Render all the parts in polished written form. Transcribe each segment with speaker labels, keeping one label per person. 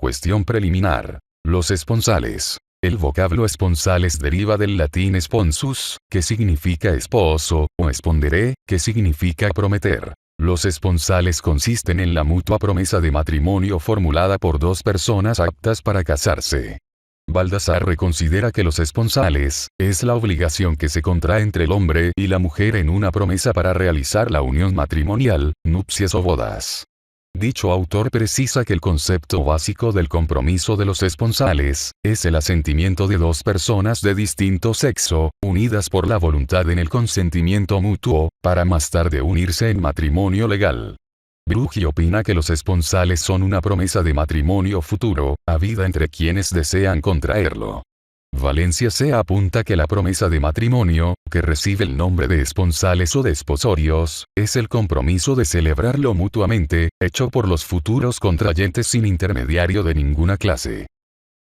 Speaker 1: cuestión preliminar. Los esponsales. El vocablo esponsales deriva del latín sponsus, que significa esposo, o spondere, que significa prometer. Los esponsales consisten en la mutua promesa de matrimonio formulada por dos personas aptas para casarse. Baldassarre considera que los esponsales es la obligación que se contrae entre el hombre y la mujer en una promesa para realizar la unión matrimonial, nupcias o bodas. Dicho autor precisa que el concepto básico del compromiso de los esponsales es el asentimiento de dos personas de distinto sexo, unidas por la voluntad en el consentimiento mutuo, para más tarde unirse en matrimonio legal. Brugge opina que los esponsales son una promesa de matrimonio futuro, habida entre quienes desean contraerlo. Valencia se apunta que la promesa de matrimonio, que recibe el nombre de esponsales o desposorios, es el compromiso de celebrarlo mutuamente, hecho por los futuros contrayentes sin intermediario de ninguna clase.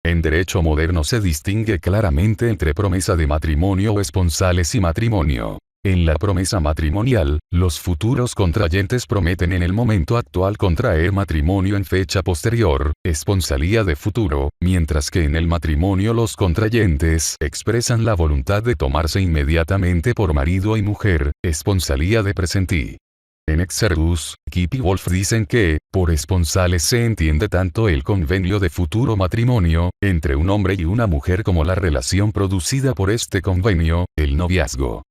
Speaker 1: En derecho moderno se distingue claramente entre promesa de matrimonio o esponsales y matrimonio. En la promesa matrimonial, los futuros contrayentes prometen en el momento actual contraer matrimonio en fecha posterior, esponsalía de futuro, mientras que en el matrimonio los contrayentes expresan la voluntad de tomarse inmediatamente por marido y mujer, esponsalía de presenti. En Exergus, Kipp y Wolf dicen que, por esponsales se entiende tanto el convenio de futuro matrimonio, entre un hombre y una mujer como la relación producida por este convenio, el noviazgo.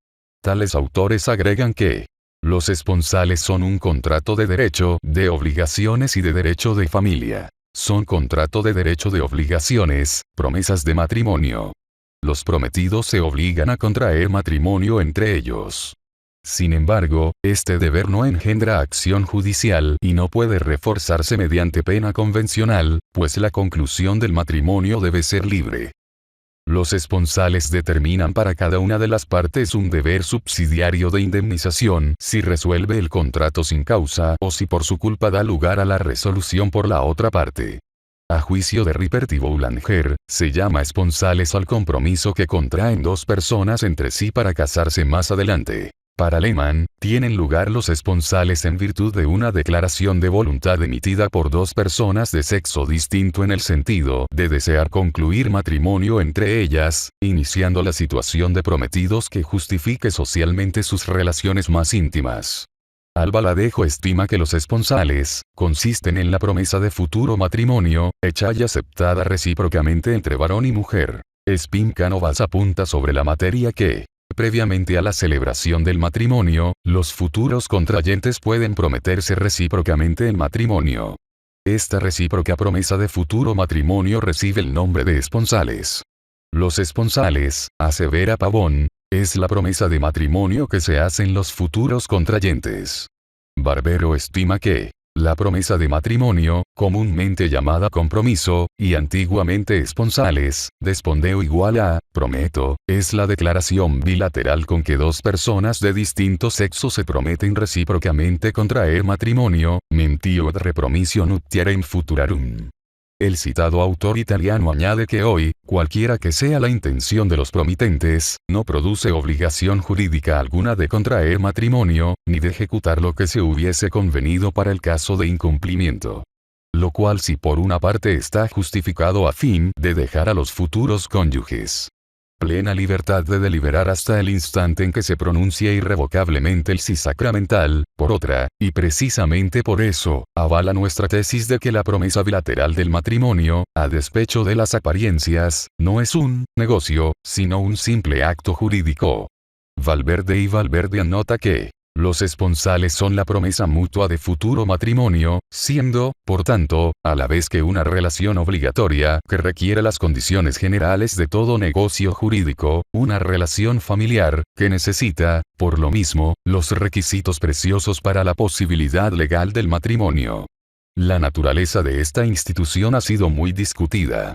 Speaker 1: Tales autores agregan que los esponsales son un contrato de derecho, de obligaciones y de derecho de familia. Son contrato de derecho de obligaciones, promesas de matrimonio. Los prometidos se obligan a contraer matrimonio entre ellos. Sin embargo, este deber no engendra acción judicial y no puede reforzarse mediante pena convencional, pues la conclusión del matrimonio debe ser libre. Los esponsales determinan para cada una de las partes un deber subsidiario de indemnización si resuelve el contrato sin causa o si por su culpa da lugar a la resolución por la otra parte. A juicio de Rippert y Boulanger, se llama esponsales al compromiso que contraen dos personas entre sí para casarse más adelante. Para Lehmann, tienen lugar los esponsales en virtud de una declaración de voluntad emitida por dos personas de sexo distinto en el sentido de desear concluir matrimonio entre ellas, iniciando la situación de prometidos que justifique socialmente sus relaciones más íntimas. Albaladejo estima que los esponsales consisten en la promesa de futuro matrimonio, hecha y aceptada recíprocamente entre varón y mujer. Spincanovas apunta sobre la materia que, previamente a la celebración del matrimonio, los futuros contrayentes pueden prometerse recíprocamente en matrimonio. Esta recíproca promesa de futuro matrimonio recibe el nombre de esponsales. Los esponsales, asevera Pavón, es la promesa de matrimonio que se hacen los futuros contrayentes. Barbero estima que la promesa de matrimonio, comúnmente llamada compromiso, y antiguamente esponsales, despondeo igual a, prometo, es la declaración bilateral con que dos personas de distinto sexo se prometen recíprocamente contraer matrimonio, mentio et repromisio nuptiare in futurarum. El citado autor italiano añade que hoy, cualquiera que sea la intención de los promitentes, no produce obligación jurídica alguna de contraer matrimonio, ni de ejecutar lo que se hubiese convenido para el caso de incumplimiento. Lo cual si por una parte está justificado a fin de dejar a los futuros cónyuges plena libertad de deliberar hasta el instante en que se pronuncie irrevocablemente el sí sacramental, por otra, y precisamente por eso, avala nuestra tesis de que la promesa bilateral del matrimonio, a despecho de las apariencias, no es un negocio, sino un simple acto jurídico. Valverde anota que los esponsales son la promesa mutua de futuro matrimonio, siendo, por tanto, a la vez que una relación obligatoria que requiere las condiciones generales de todo negocio jurídico, una relación familiar, que necesita, por lo mismo, los requisitos preciosos para la posibilidad legal del matrimonio. La naturaleza de esta institución ha sido muy discutida.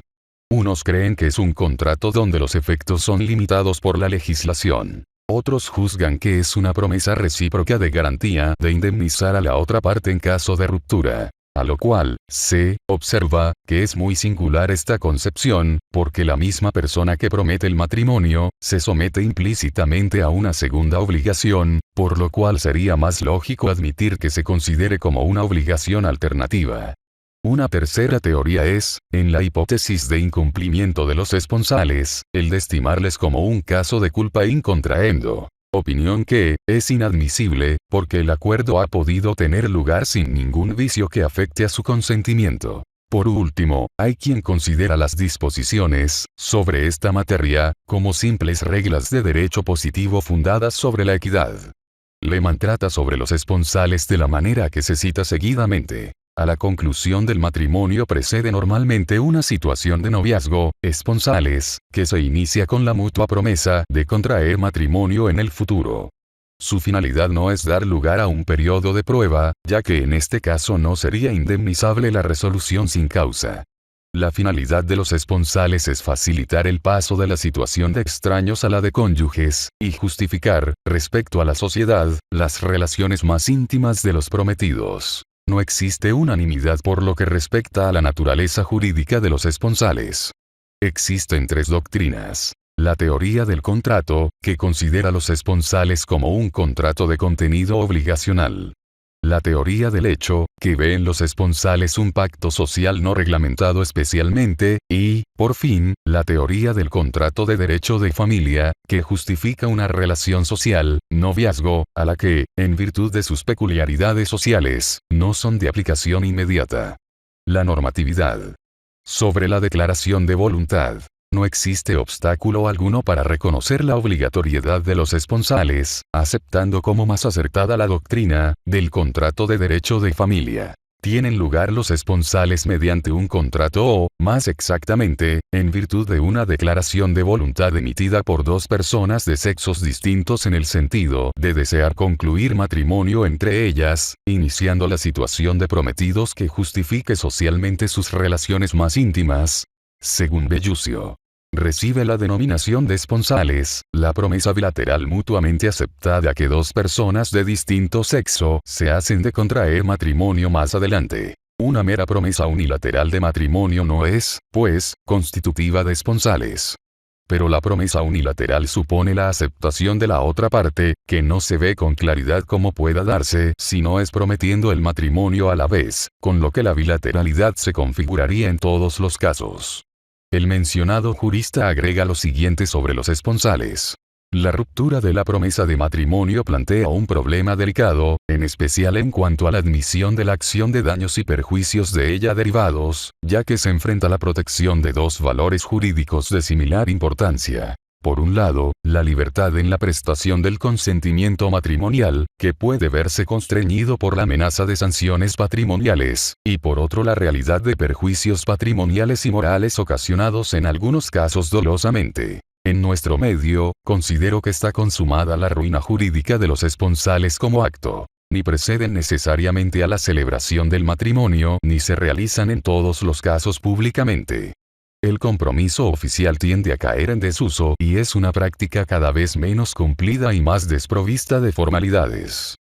Speaker 1: Unos creen que es un contrato donde los efectos son limitados por la legislación. Otros juzgan que es una promesa recíproca de garantía de indemnizar a la otra parte en caso de ruptura. A lo cual, se observa, que es muy singular esta concepción, porque la misma persona que promete el matrimonio, se somete implícitamente a una segunda obligación, por lo cual sería más lógico admitir que se considere como una obligación alternativa. Una tercera teoría es, en la hipótesis de incumplimiento de los esponsales, el de estimarles como un caso de culpa in contraendo. Opinión que, es inadmisible, porque el acuerdo ha podido tener lugar sin ningún vicio que afecte a su consentimiento. Por último, hay quien considera las disposiciones, sobre esta materia, como simples reglas de derecho positivo fundadas sobre la equidad. Lehmann trata sobre los esponsales de la manera que se cita seguidamente. A la conclusión del matrimonio precede normalmente una situación de noviazgo, esponsales, que se inicia con la mutua promesa de contraer matrimonio en el futuro. Su finalidad no es dar lugar a un periodo de prueba, ya que en este caso no sería indemnizable la resolución sin causa. La finalidad de los esponsales es facilitar el paso de la situación de extraños a la de cónyuges, y justificar, respecto a la sociedad, las relaciones más íntimas de los prometidos. No existe unanimidad por lo que respecta a la naturaleza jurídica de los esponsales. Existen tres doctrinas. La teoría del contrato, que considera los esponsales como un contrato de contenido obligacional. La teoría del hecho, que ve en los esponsales un pacto social no reglamentado especialmente, y, por fin, la teoría del contrato de derecho de familia, que justifica una relación social, noviazgo, a la que, en virtud de sus peculiaridades sociales, no son de aplicación inmediata. La normatividad. Sobre la declaración de voluntad. No existe obstáculo alguno para reconocer la obligatoriedad de los esponsales, aceptando como más acertada la doctrina del contrato de derecho de familia. Tienen lugar los esponsales mediante un contrato o, más exactamente, en virtud de una declaración de voluntad emitida por dos personas de sexos distintos en el sentido de desear concluir matrimonio entre ellas, iniciando la situación de prometidos que justifique socialmente sus relaciones más íntimas. Según Bellusio, recibe la denominación de esponsales, la promesa bilateral mutuamente aceptada que dos personas de distinto sexo se hacen de contraer matrimonio más adelante. Una mera promesa unilateral de matrimonio no es, pues, constitutiva de esponsales. Pero la promesa unilateral supone la aceptación de la otra parte, que no se ve con claridad cómo pueda darse si no es prometiendo el matrimonio a la vez, con lo que la bilateralidad se configuraría en todos los casos. El mencionado jurista agrega lo siguiente sobre los esponsales. La ruptura de la promesa de matrimonio plantea un problema delicado, en especial en cuanto a la admisión de la acción de daños y perjuicios de ella derivados, ya que se enfrenta la protección de dos valores jurídicos de similar importancia. Por un lado, la libertad en la prestación del consentimiento matrimonial, que puede verse constreñido por la amenaza de sanciones patrimoniales, y por otro la realidad de perjuicios patrimoniales y morales ocasionados en algunos casos dolosamente. En nuestro medio, considero que está consumada la ruina jurídica de los esponsales como acto. Ni preceden necesariamente a la celebración del matrimonio, ni se realizan en todos los casos públicamente. El compromiso oficial tiende a caer en desuso y es una práctica cada vez menos cumplida y más desprovista de formalidades.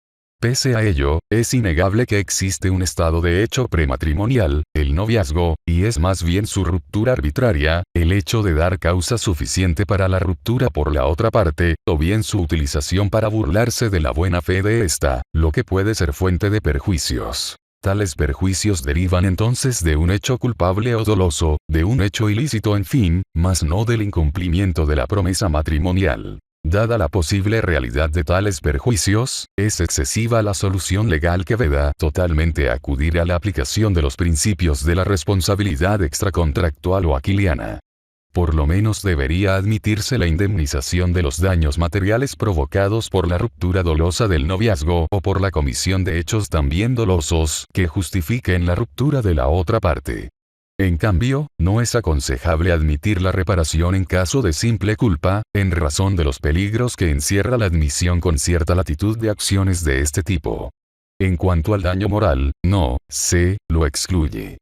Speaker 1: Pese a ello, es innegable que existe un estado de hecho prematrimonial, el noviazgo, y es más bien su ruptura arbitraria, el hecho de dar causa suficiente para la ruptura por la otra parte, o bien su utilización para burlarse de la buena fe de ésta, lo que puede ser fuente de perjuicios. Tales perjuicios derivan entonces de un hecho culpable o doloso, de un hecho ilícito en fin, mas no del incumplimiento de la promesa matrimonial. Dada la posible realidad de tales perjuicios, es excesiva la solución legal que veda totalmente acudir a la aplicación de los principios de la responsabilidad extracontractual o aquiliana. Por lo menos debería admitirse la indemnización de los daños materiales provocados por la ruptura dolosa del noviazgo o por la comisión de hechos también dolosos que justifiquen la ruptura de la otra parte. En cambio, no es aconsejable admitir la reparación en caso de simple culpa, en razón de los peligros que encierra la admisión con cierta latitud de acciones de este tipo. En cuanto al daño moral, no se lo excluye.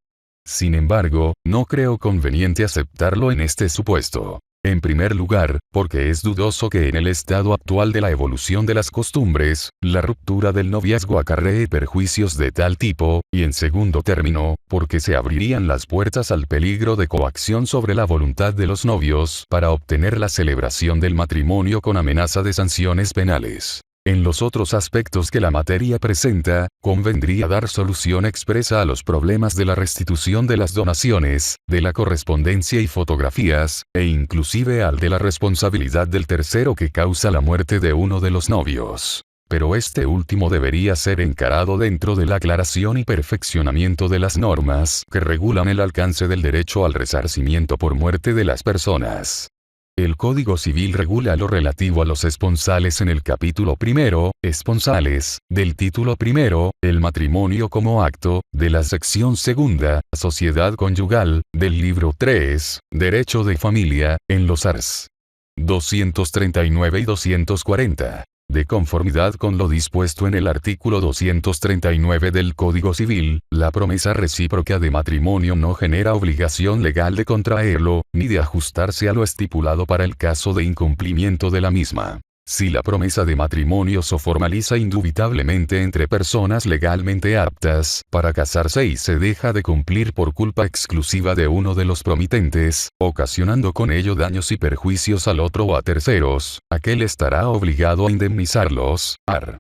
Speaker 1: Sin embargo, no creo conveniente aceptarlo en este supuesto. En primer lugar, porque es dudoso que en el estado actual de la evolución de las costumbres, la ruptura del noviazgo acarree perjuicios de tal tipo, y en segundo término, porque se abrirían las puertas al peligro de coacción sobre la voluntad de los novios para obtener la celebración del matrimonio con amenaza de sanciones penales. En los otros aspectos que la materia presenta, convendría dar solución expresa a los problemas de la restitución de las donaciones, de la correspondencia y fotografías, e inclusive al de la responsabilidad del tercero que causa la muerte de uno de los novios. Pero este último debería ser encarado dentro de la aclaración y perfeccionamiento de las normas que regulan el alcance del derecho al resarcimiento por muerte de las personas. El Código Civil regula lo relativo a los esponsales en el capítulo primero, esponsales, del título primero, el matrimonio como acto, de la sección segunda, sociedad conyugal, del libro 3, derecho de familia, en los ars. 239 y 240. De conformidad con lo dispuesto en el artículo 239 del Código Civil, la promesa recíproca de matrimonio no genera obligación legal de contraerlo, ni de ajustarse a lo estipulado para el caso de incumplimiento de la misma. Si la promesa de matrimonio se formaliza indubitablemente entre personas legalmente aptas para casarse y se deja de cumplir por culpa exclusiva de uno de los promitentes, ocasionando con ello daños y perjuicios al otro o a terceros, aquel estará obligado a indemnizarlos. Art.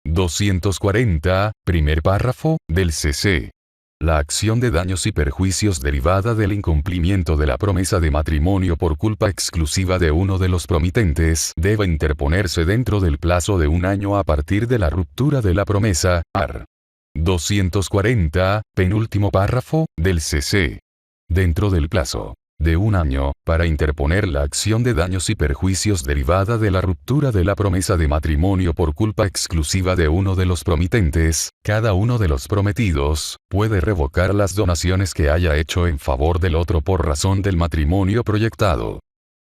Speaker 1: 240, primer párrafo, del CC. La acción de daños y perjuicios derivada del incumplimiento de la promesa de matrimonio por culpa exclusiva de uno de los promitentes debe interponerse dentro del plazo de 1 año a partir de la ruptura de la promesa. Art. 240, penúltimo párrafo, del CC. Dentro del plazo de 1 año, para interponer la acción de daños y perjuicios derivada de la ruptura de la promesa de matrimonio por culpa exclusiva de uno de los promitentes, cada uno de los prometidos puede revocar las donaciones que haya hecho en favor del otro por razón del matrimonio proyectado.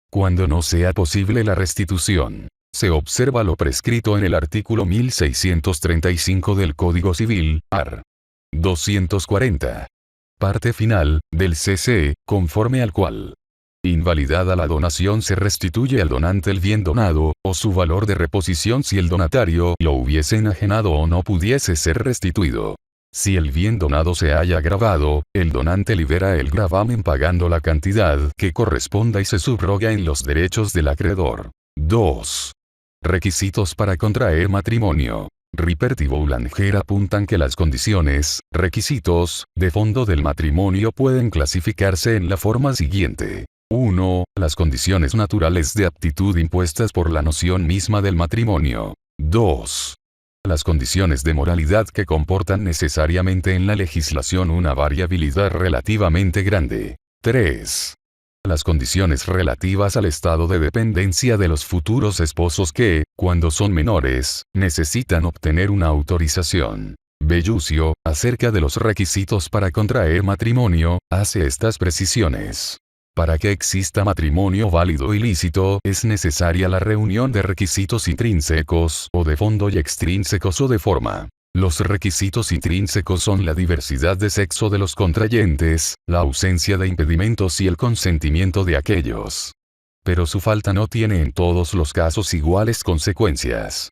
Speaker 1: Cuando no sea posible la restitución, se observa lo prescrito en el artículo 1635 del Código Civil, art. 240. Parte final, del CC, conforme al cual, invalidada la donación, se restituye al donante el bien donado, o su valor de reposición si el donatario lo hubiese enajenado o no pudiese ser restituido. Si el bien donado se haya gravado, el donante libera el gravamen pagando la cantidad que corresponda y se subroga en los derechos del acreedor. 2. Requisitos para contraer matrimonio. Ripert y Boulanger apuntan que las condiciones, requisitos, de fondo del matrimonio pueden clasificarse en la forma siguiente. 1. Las condiciones naturales de aptitud impuestas por la noción misma del matrimonio. 2. Las condiciones de moralidad que comportan necesariamente en la legislación una variabilidad relativamente grande. 3. Las condiciones relativas al estado de dependencia de los futuros esposos que, cuando son menores, necesitan obtener una autorización. Bellucio, acerca de los requisitos para contraer matrimonio, hace estas precisiones. Para que exista matrimonio válido y lícito, es necesaria la reunión de requisitos intrínsecos, o de fondo, y extrínsecos o de forma. Los requisitos intrínsecos son la diversidad de sexo de los contrayentes, la ausencia de impedimentos y el consentimiento de aquellos. Pero su falta no tiene en todos los casos iguales consecuencias.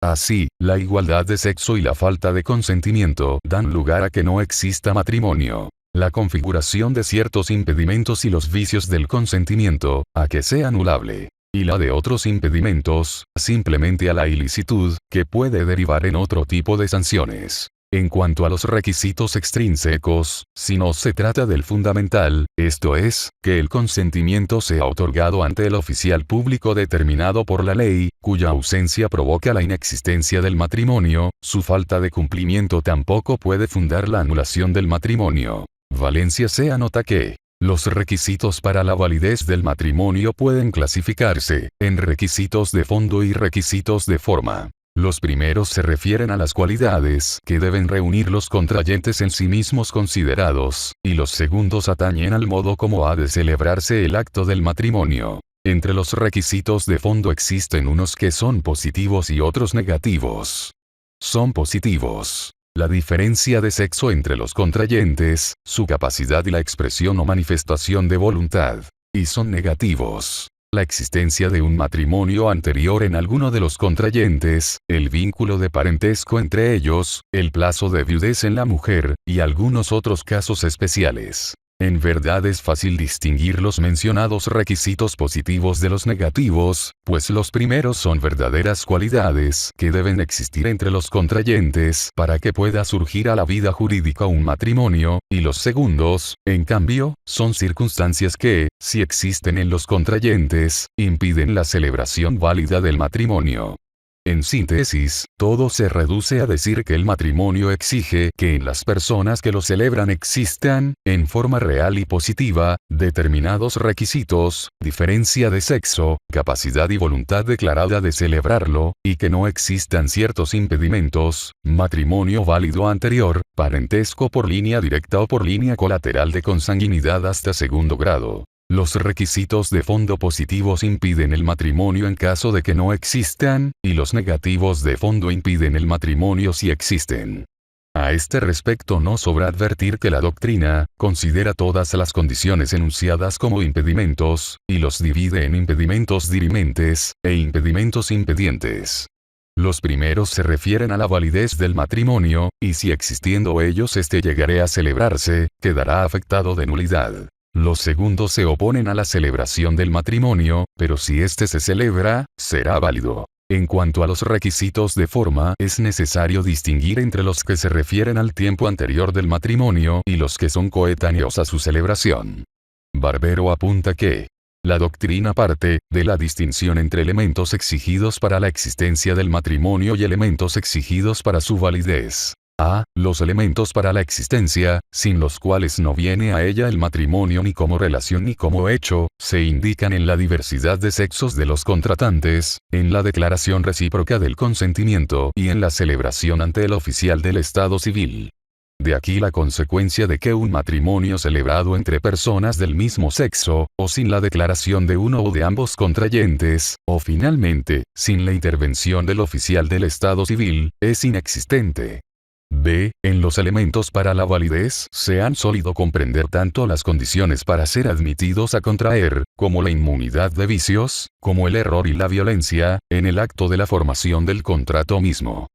Speaker 1: Así, la igualdad de sexo y la falta de consentimiento dan lugar a que no exista matrimonio. La configuración de ciertos impedimentos y los vicios del consentimiento, a que sea anulable. Y la de otros impedimentos, simplemente a la ilicitud, que puede derivar en otro tipo de sanciones. En cuanto a los requisitos extrínsecos, si no se trata del fundamental, esto es, que el consentimiento sea otorgado ante el oficial público determinado por la ley, cuya ausencia provoca la inexistencia del matrimonio, su falta de cumplimiento tampoco puede fundar la anulación del matrimonio. Valencia se anota que los requisitos para la validez del matrimonio pueden clasificarse en requisitos de fondo y requisitos de forma. Los primeros se refieren a las cualidades que deben reunir los contrayentes en sí mismos considerados, y los segundos atañen al modo como ha de celebrarse el acto del matrimonio. Entre los requisitos de fondo existen unos que son positivos y otros negativos. Son positivos la diferencia de sexo entre los contrayentes, su capacidad y la expresión o manifestación de voluntad. Y son negativos la existencia de un matrimonio anterior en alguno de los contrayentes, el vínculo de parentesco entre ellos, el plazo de viudez en la mujer, y algunos otros casos especiales. En verdad es fácil distinguir los mencionados requisitos positivos de los negativos, pues los primeros son verdaderas cualidades que deben existir entre los contrayentes para que pueda surgir a la vida jurídica un matrimonio, y los segundos, en cambio, son circunstancias que, si existen en los contrayentes, impiden la celebración válida del matrimonio. En síntesis, todo se reduce a decir que el matrimonio exige que en las personas que lo celebran existan, en forma real y positiva, determinados requisitos, diferencia de sexo, capacidad y voluntad declarada de celebrarlo, y que no existan ciertos impedimentos, matrimonio válido anterior, parentesco por línea directa o por línea colateral de consanguinidad hasta segundo grado. Los requisitos de fondo positivos impiden el matrimonio en caso de que no existan, y los negativos de fondo impiden el matrimonio si existen. A este respecto no sobra advertir que la doctrina considera todas las condiciones enunciadas como impedimentos, y los divide en impedimentos dirimentes, e impedimentos impedientes. Los primeros se refieren a la validez del matrimonio, y si existiendo ellos éste llegare a celebrarse, quedará afectado de nulidad. Los segundos se oponen a la celebración del matrimonio, pero si éste se celebra, será válido. En cuanto a los requisitos de forma, es necesario distinguir entre los que se refieren al tiempo anterior del matrimonio y los que son coetáneos a su celebración. Barbero apunta que la doctrina parte de la distinción entre elementos exigidos para la existencia del matrimonio y elementos exigidos para su validez. A. Los elementos para la existencia, sin los cuales no viene a ella el matrimonio ni como relación ni como hecho, se indican en la diversidad de sexos de los contratantes, en la declaración recíproca del consentimiento y en la celebración ante el oficial del Estado civil. De aquí la consecuencia de que un matrimonio celebrado entre personas del mismo sexo, o sin la declaración de uno o de ambos contrayentes, o finalmente, sin la intervención del oficial del Estado civil, es inexistente. B. En los elementos para la validez se han solido comprender tanto las condiciones para ser admitidos a contraer, como la inmunidad de vicios, como el error y la violencia, en el acto de la formación del contrato mismo.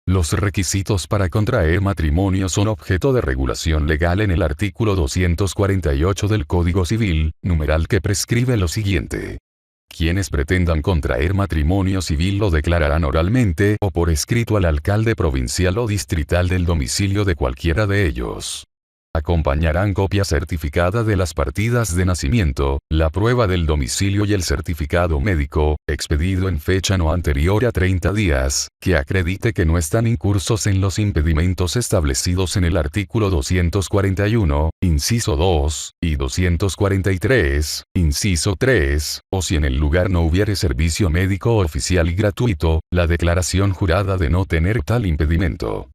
Speaker 1: Los requisitos para contraer matrimonio son objeto de regulación legal en el artículo 248 del Código Civil, numeral que prescribe lo siguiente. Quienes pretendan contraer matrimonio civil lo declararán oralmente o por escrito al alcalde provincial o distrital del domicilio de cualquiera de ellos. Acompañarán copia certificada de las partidas de nacimiento, la prueba del domicilio y el certificado médico, expedido en fecha no anterior a 30 días, que acredite que no están incursos en los impedimentos establecidos en el artículo 241, inciso 2, y 243, inciso 3, o si en el lugar no hubiere servicio médico oficial y gratuito, la declaración jurada de no tener tal impedimento.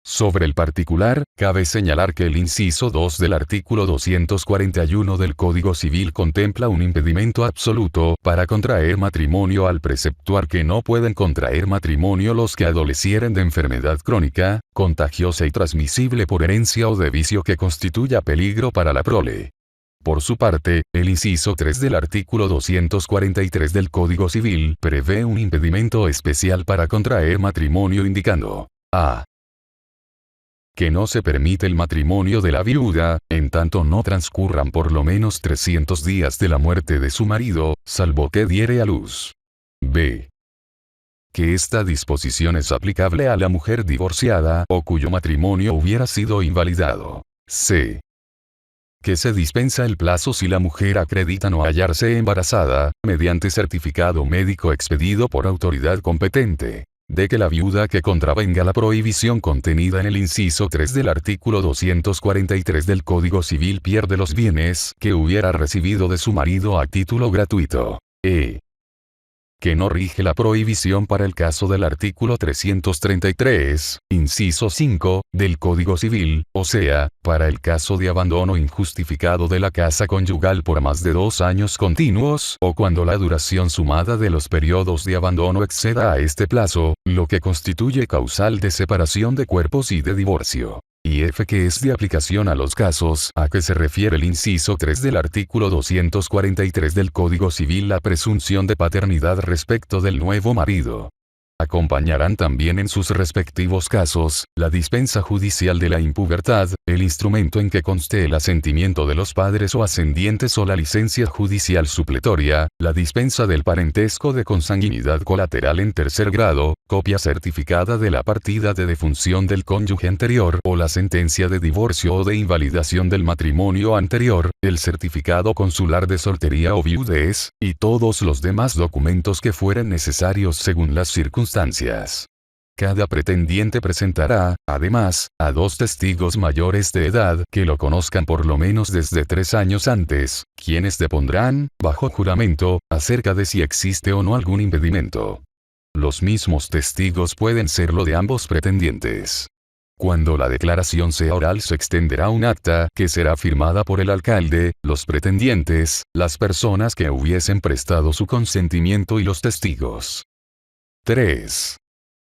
Speaker 1: Sobre el particular, cabe señalar que el inciso 2 del artículo 241 del Código Civil contempla un impedimento absoluto para contraer matrimonio al preceptuar que no pueden contraer matrimonio los que adolecieren de enfermedad crónica, contagiosa y transmisible por herencia o de vicio que constituya peligro para la prole. Por su parte, el inciso 3 del artículo 243 del Código Civil prevé un impedimento especial para contraer matrimonio indicando a. Que no se permite el matrimonio de la viuda, en tanto no transcurran por lo menos 300 días de la muerte de su marido, salvo que diere a luz. B. Que esta disposición es aplicable a la mujer divorciada o cuyo matrimonio hubiera sido invalidado. C. Que se dispensa el plazo si la mujer acredita no hallarse embarazada, mediante certificado médico expedido por autoridad competente. De que la viuda que contravenga la prohibición contenida en el inciso 3 del artículo 243 del Código Civil pierde los bienes que hubiera recibido de su marido a título gratuito. E. Que no rige la prohibición para el caso del artículo 333, inciso 5, del Código Civil, o sea, para el caso de abandono injustificado de la casa conyugal por más de 2 años continuos, o cuando la duración sumada de los periodos de abandono exceda a este plazo, lo que constituye causal de separación de cuerpos y de divorcio. Y F que es de aplicación a los casos a que se refiere el inciso 3 del artículo 243 del Código Civil la presunción de paternidad respecto del nuevo marido. Acompañarán también en sus respectivos casos, la dispensa judicial de la impubertad, el instrumento en que conste el asentimiento de los padres o ascendientes o la licencia judicial supletoria, la dispensa del parentesco de consanguinidad colateral en tercer grado, copia certificada de la partida de defunción del cónyuge anterior o la sentencia de divorcio o de invalidación del matrimonio anterior, el certificado consular de soltería o viudez, y todos los demás documentos que fueren necesarios según las circunstancias. Cada pretendiente presentará, además, a 2 testigos mayores de edad que lo conozcan por lo menos desde 3 años antes, quienes depondrán, bajo juramento, acerca de si existe o no algún impedimento. Los mismos testigos pueden serlo de ambos pretendientes. Cuando la declaración sea oral se extenderá un acta que será firmada por el alcalde, los pretendientes, las personas que hubiesen prestado su consentimiento y los testigos. 3.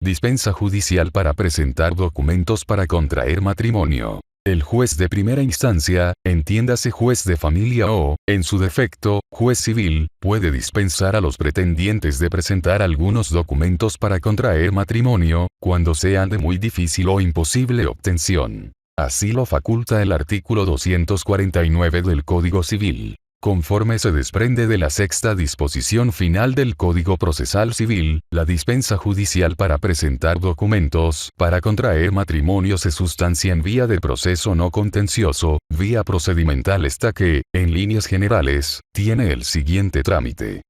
Speaker 1: Dispensa judicial para presentar documentos para contraer matrimonio. El juez de primera instancia, entiéndase juez de familia o, en su defecto, juez civil, puede dispensar a los pretendientes de presentar algunos documentos para contraer matrimonio, cuando sean de muy difícil o imposible obtención. Así lo faculta el artículo 249 del Código Civil. Conforme se desprende de la sexta disposición final del Código Procesal Civil, la dispensa judicial para presentar documentos para contraer matrimonio se sustancia en vía de proceso no contencioso, vía procedimental esta que, en líneas generales, tiene el siguiente trámite.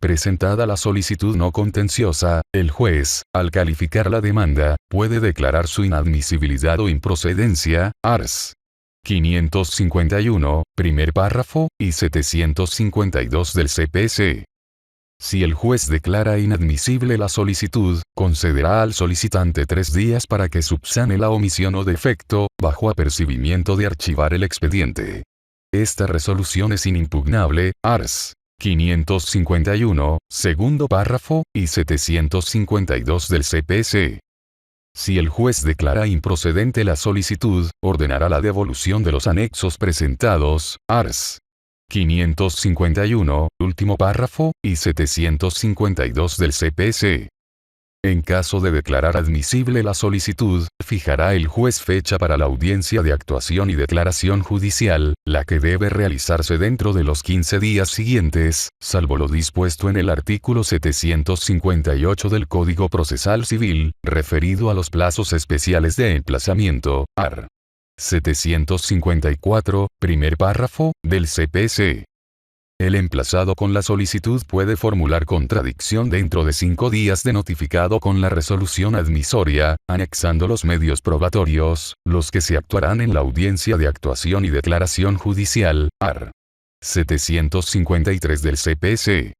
Speaker 1: Presentada la solicitud no contenciosa, el juez, al calificar la demanda, puede declarar su inadmisibilidad o improcedencia, ars. 551, primer párrafo, y 752 del CPC. Si el juez declara inadmisible la solicitud, concederá al solicitante 3 días para que subsane la omisión o defecto, bajo apercibimiento de archivar el expediente. Esta resolución es inimpugnable, ars. 551, segundo párrafo, y 752 del CPC. Si el juez declara improcedente la solicitud, ordenará la devolución de los anexos presentados, ars. 551, último párrafo, y 752 del CPC. En caso de declarar admisible la solicitud, fijará el juez fecha para la audiencia de actuación y declaración judicial, la que debe realizarse dentro de los 15 días siguientes, salvo lo dispuesto en el artículo 758 del Código Procesal Civil, referido a los plazos especiales de emplazamiento, art. 754, primer párrafo, del CPC. El emplazado con la solicitud puede formular contradicción dentro de 5 días de notificado con la resolución admisoria, anexando los medios probatorios, los que se actuarán en la audiencia de actuación y declaración judicial, art. 753 del CPC.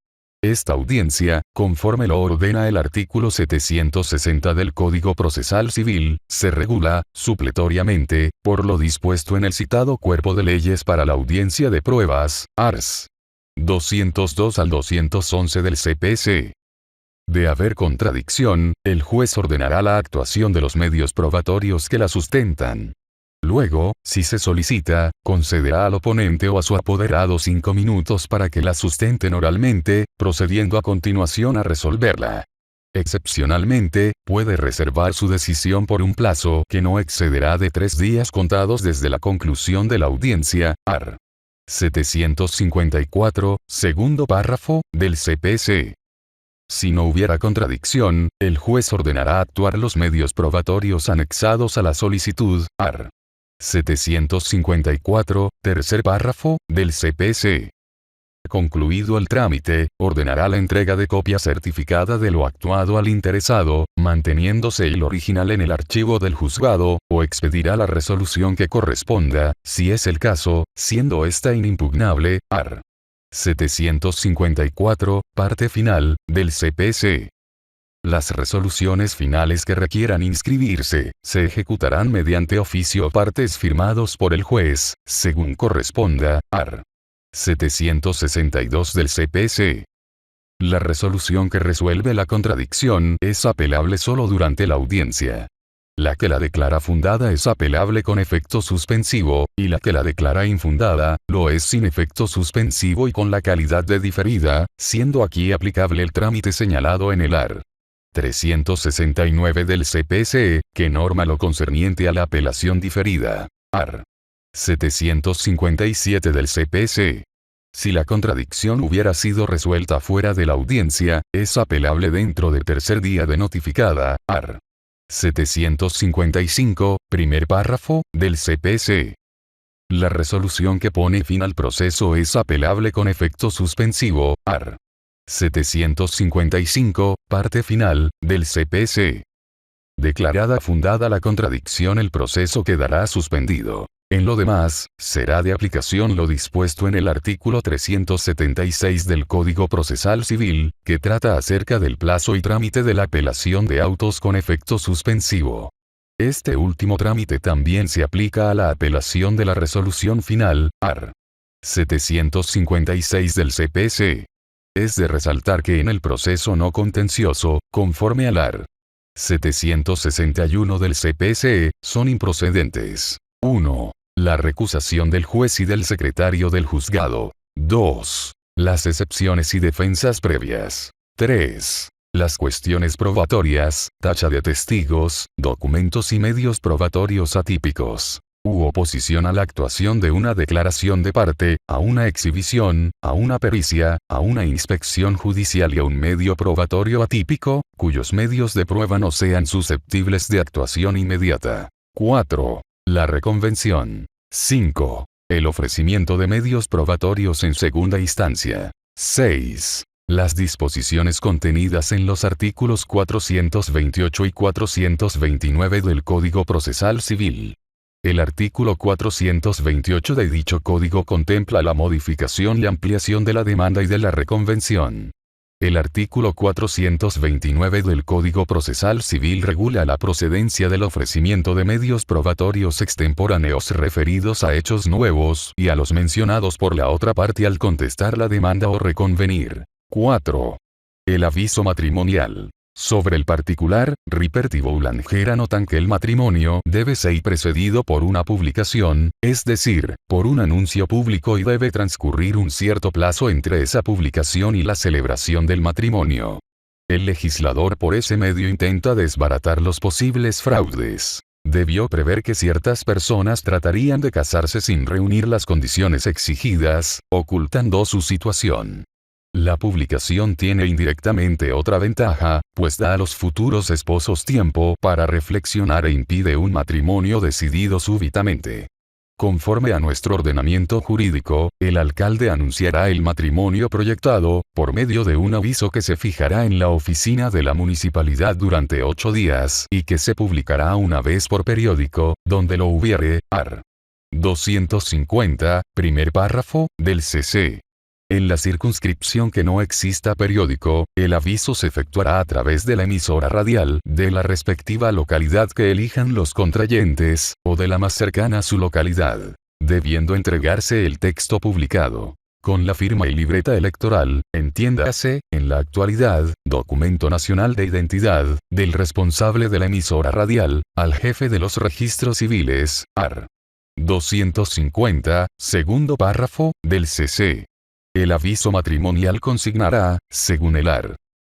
Speaker 1: Esta audiencia, conforme lo ordena el artículo 760 del Código Procesal Civil, se regula, supletoriamente, por lo dispuesto en el citado cuerpo de leyes para la audiencia de pruebas, ars. 202 al 211 del CPC. De haber contradicción, el juez ordenará la actuación de los medios probatorios que la sustentan. Luego, si se solicita, concederá al oponente o a su apoderado 5 minutos para que la sustenten oralmente, procediendo a continuación a resolverla. Excepcionalmente, puede reservar su decisión por un plazo que no excederá de 3 días contados desde la conclusión de la audiencia, art. 754, segundo párrafo, del CPC. Si no hubiera contradicción, el juez ordenará actuar los medios probatorios anexados a la solicitud, art. 754, tercer párrafo, del CPC. Concluido el trámite, ordenará la entrega de copia certificada de lo actuado al interesado, manteniéndose el original en el archivo del juzgado, o expedirá la resolución que corresponda, si es el caso, siendo esta inimpugnable, art. 754, parte final, del CPC. Las resoluciones finales que requieran inscribirse, se ejecutarán mediante oficio o partes firmados por el juez, según corresponda, art. 762 del CPC. La resolución que resuelve la contradicción es apelable solo durante la audiencia. La que la declara fundada es apelable con efecto suspensivo, y la que la declara infundada, lo es sin efecto suspensivo y con la calidad de diferida, siendo aquí aplicable el trámite señalado en el art. 369 del CPC, que norma lo concerniente a la apelación diferida. Art. 757 del CPC. Si la contradicción hubiera sido resuelta fuera de la audiencia, es apelable dentro del tercer día de notificada. Art. 755, primer párrafo, del CPC. La resolución que pone fin al proceso es apelable con efecto suspensivo. Art. 755, parte final, del CPC. Declarada fundada la contradicción, el proceso quedará suspendido. En lo demás, será de aplicación lo dispuesto en el artículo 376 del Código Procesal Civil, que trata acerca del plazo y trámite de la apelación de autos con efecto suspensivo. Este último trámite también se aplica a la apelación de la resolución final. Art. 756 del CPC. Es de resaltar que en el proceso no contencioso, conforme al art. 761 del CPC, son improcedentes. 1. La recusación del juez y del secretario del juzgado. 2. Las excepciones y defensas previas. 3. Las cuestiones probatorias, tacha de testigos, documentos y medios probatorios atípicos. U oposición a la actuación de una declaración de parte, a una exhibición, a una pericia, a una inspección judicial y a un medio probatorio atípico, cuyos medios de prueba no sean susceptibles de actuación inmediata. 4. La reconvención. 5. El ofrecimiento de medios probatorios en segunda instancia. 6. Las disposiciones contenidas en los artículos 428 y 429 del Código Procesal Civil. El artículo 428 de dicho código contempla la modificación y ampliación de la demanda y de la reconvención. El artículo 429 del Código Procesal Civil regula la procedencia del ofrecimiento de medios probatorios extemporáneos referidos a hechos nuevos y a los mencionados por la otra parte al contestar la demanda o reconvenir. 4. El aviso matrimonial. Sobre el particular, Ripert y Boulanger anotan que el matrimonio debe ser precedido por una publicación, es decir, por un anuncio público, y debe transcurrir un cierto plazo entre esa publicación y la celebración del matrimonio. El legislador por ese medio intenta desbaratar los posibles fraudes. Debió prever que ciertas personas tratarían de casarse sin reunir las condiciones exigidas, ocultando su situación. La publicación tiene indirectamente otra ventaja, pues da a los futuros esposos tiempo para reflexionar e impide un matrimonio decidido súbitamente. Conforme a nuestro ordenamiento jurídico, el alcalde anunciará el matrimonio proyectado, por medio de un aviso que se fijará en la oficina de la municipalidad durante 8 días, y que se publicará una vez por periódico, donde lo hubiere. Art. 250, primer párrafo, del CC. En la circunscripción que no exista periódico, el aviso se efectuará a través de la emisora radial de la respectiva localidad que elijan los contrayentes, o de la más cercana a su localidad, debiendo entregarse el texto publicado, con la firma y libreta electoral, entiéndase, en la actualidad, documento nacional de identidad, del responsable de la emisora radial, al jefe de los registros civiles. Art. 250, segundo párrafo, del CC. El aviso matrimonial consignará, según el art.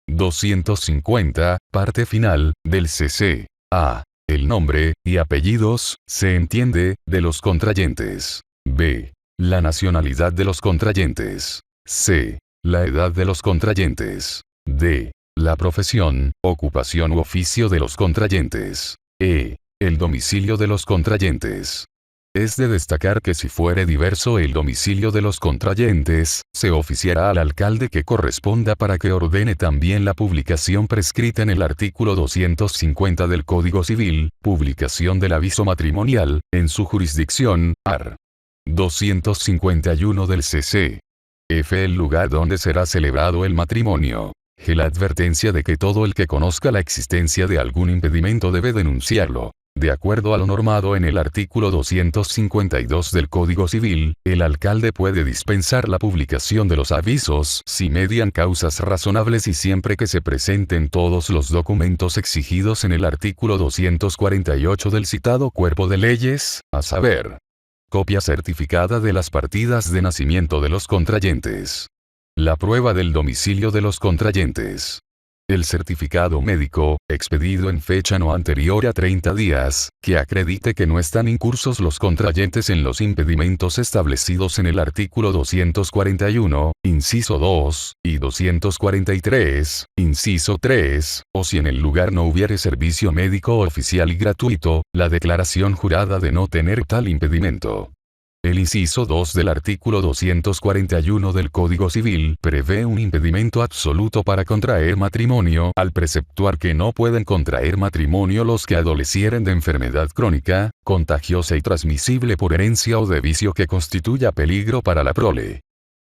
Speaker 1: 250, parte final, del CC. A. El nombre, y apellidos, se entiende, de los contrayentes. B. La nacionalidad de los contrayentes. C. La edad de los contrayentes. D. La profesión, ocupación u oficio de los contrayentes. E. El domicilio de los contrayentes. Es de destacar que si fuere diverso el domicilio de los contrayentes, se oficiará al alcalde que corresponda para que ordene también la publicación prescrita en el artículo 250 del Código Civil, publicación del aviso matrimonial, en su jurisdicción. Art. 251 del CC. F. El lugar donde será celebrado el matrimonio. G. La advertencia de que todo el que conozca la existencia de algún impedimento debe denunciarlo. De acuerdo a lo normado en el artículo 252 del Código Civil, el alcalde puede dispensar la publicación de los avisos si median causas razonables y siempre que se presenten todos los documentos exigidos en el artículo 248 del citado cuerpo de leyes, a saber, copia certificada de las partidas de nacimiento de los contrayentes, la prueba del domicilio de los contrayentes, El certificado médico, expedido en fecha no anterior a 30 días, que acredite que no están incursos los contrayentes en los impedimentos establecidos en el artículo 241, inciso 2, y 243, inciso 3, o si en el lugar no hubiere servicio médico oficial y gratuito, la declaración jurada de no tener tal impedimento. El inciso 2 del artículo 241 del Código Civil prevé un impedimento absoluto para contraer matrimonio al preceptuar que no pueden contraer matrimonio los que adolecieren de enfermedad crónica, contagiosa y transmisible por herencia o de vicio que constituya peligro para la prole.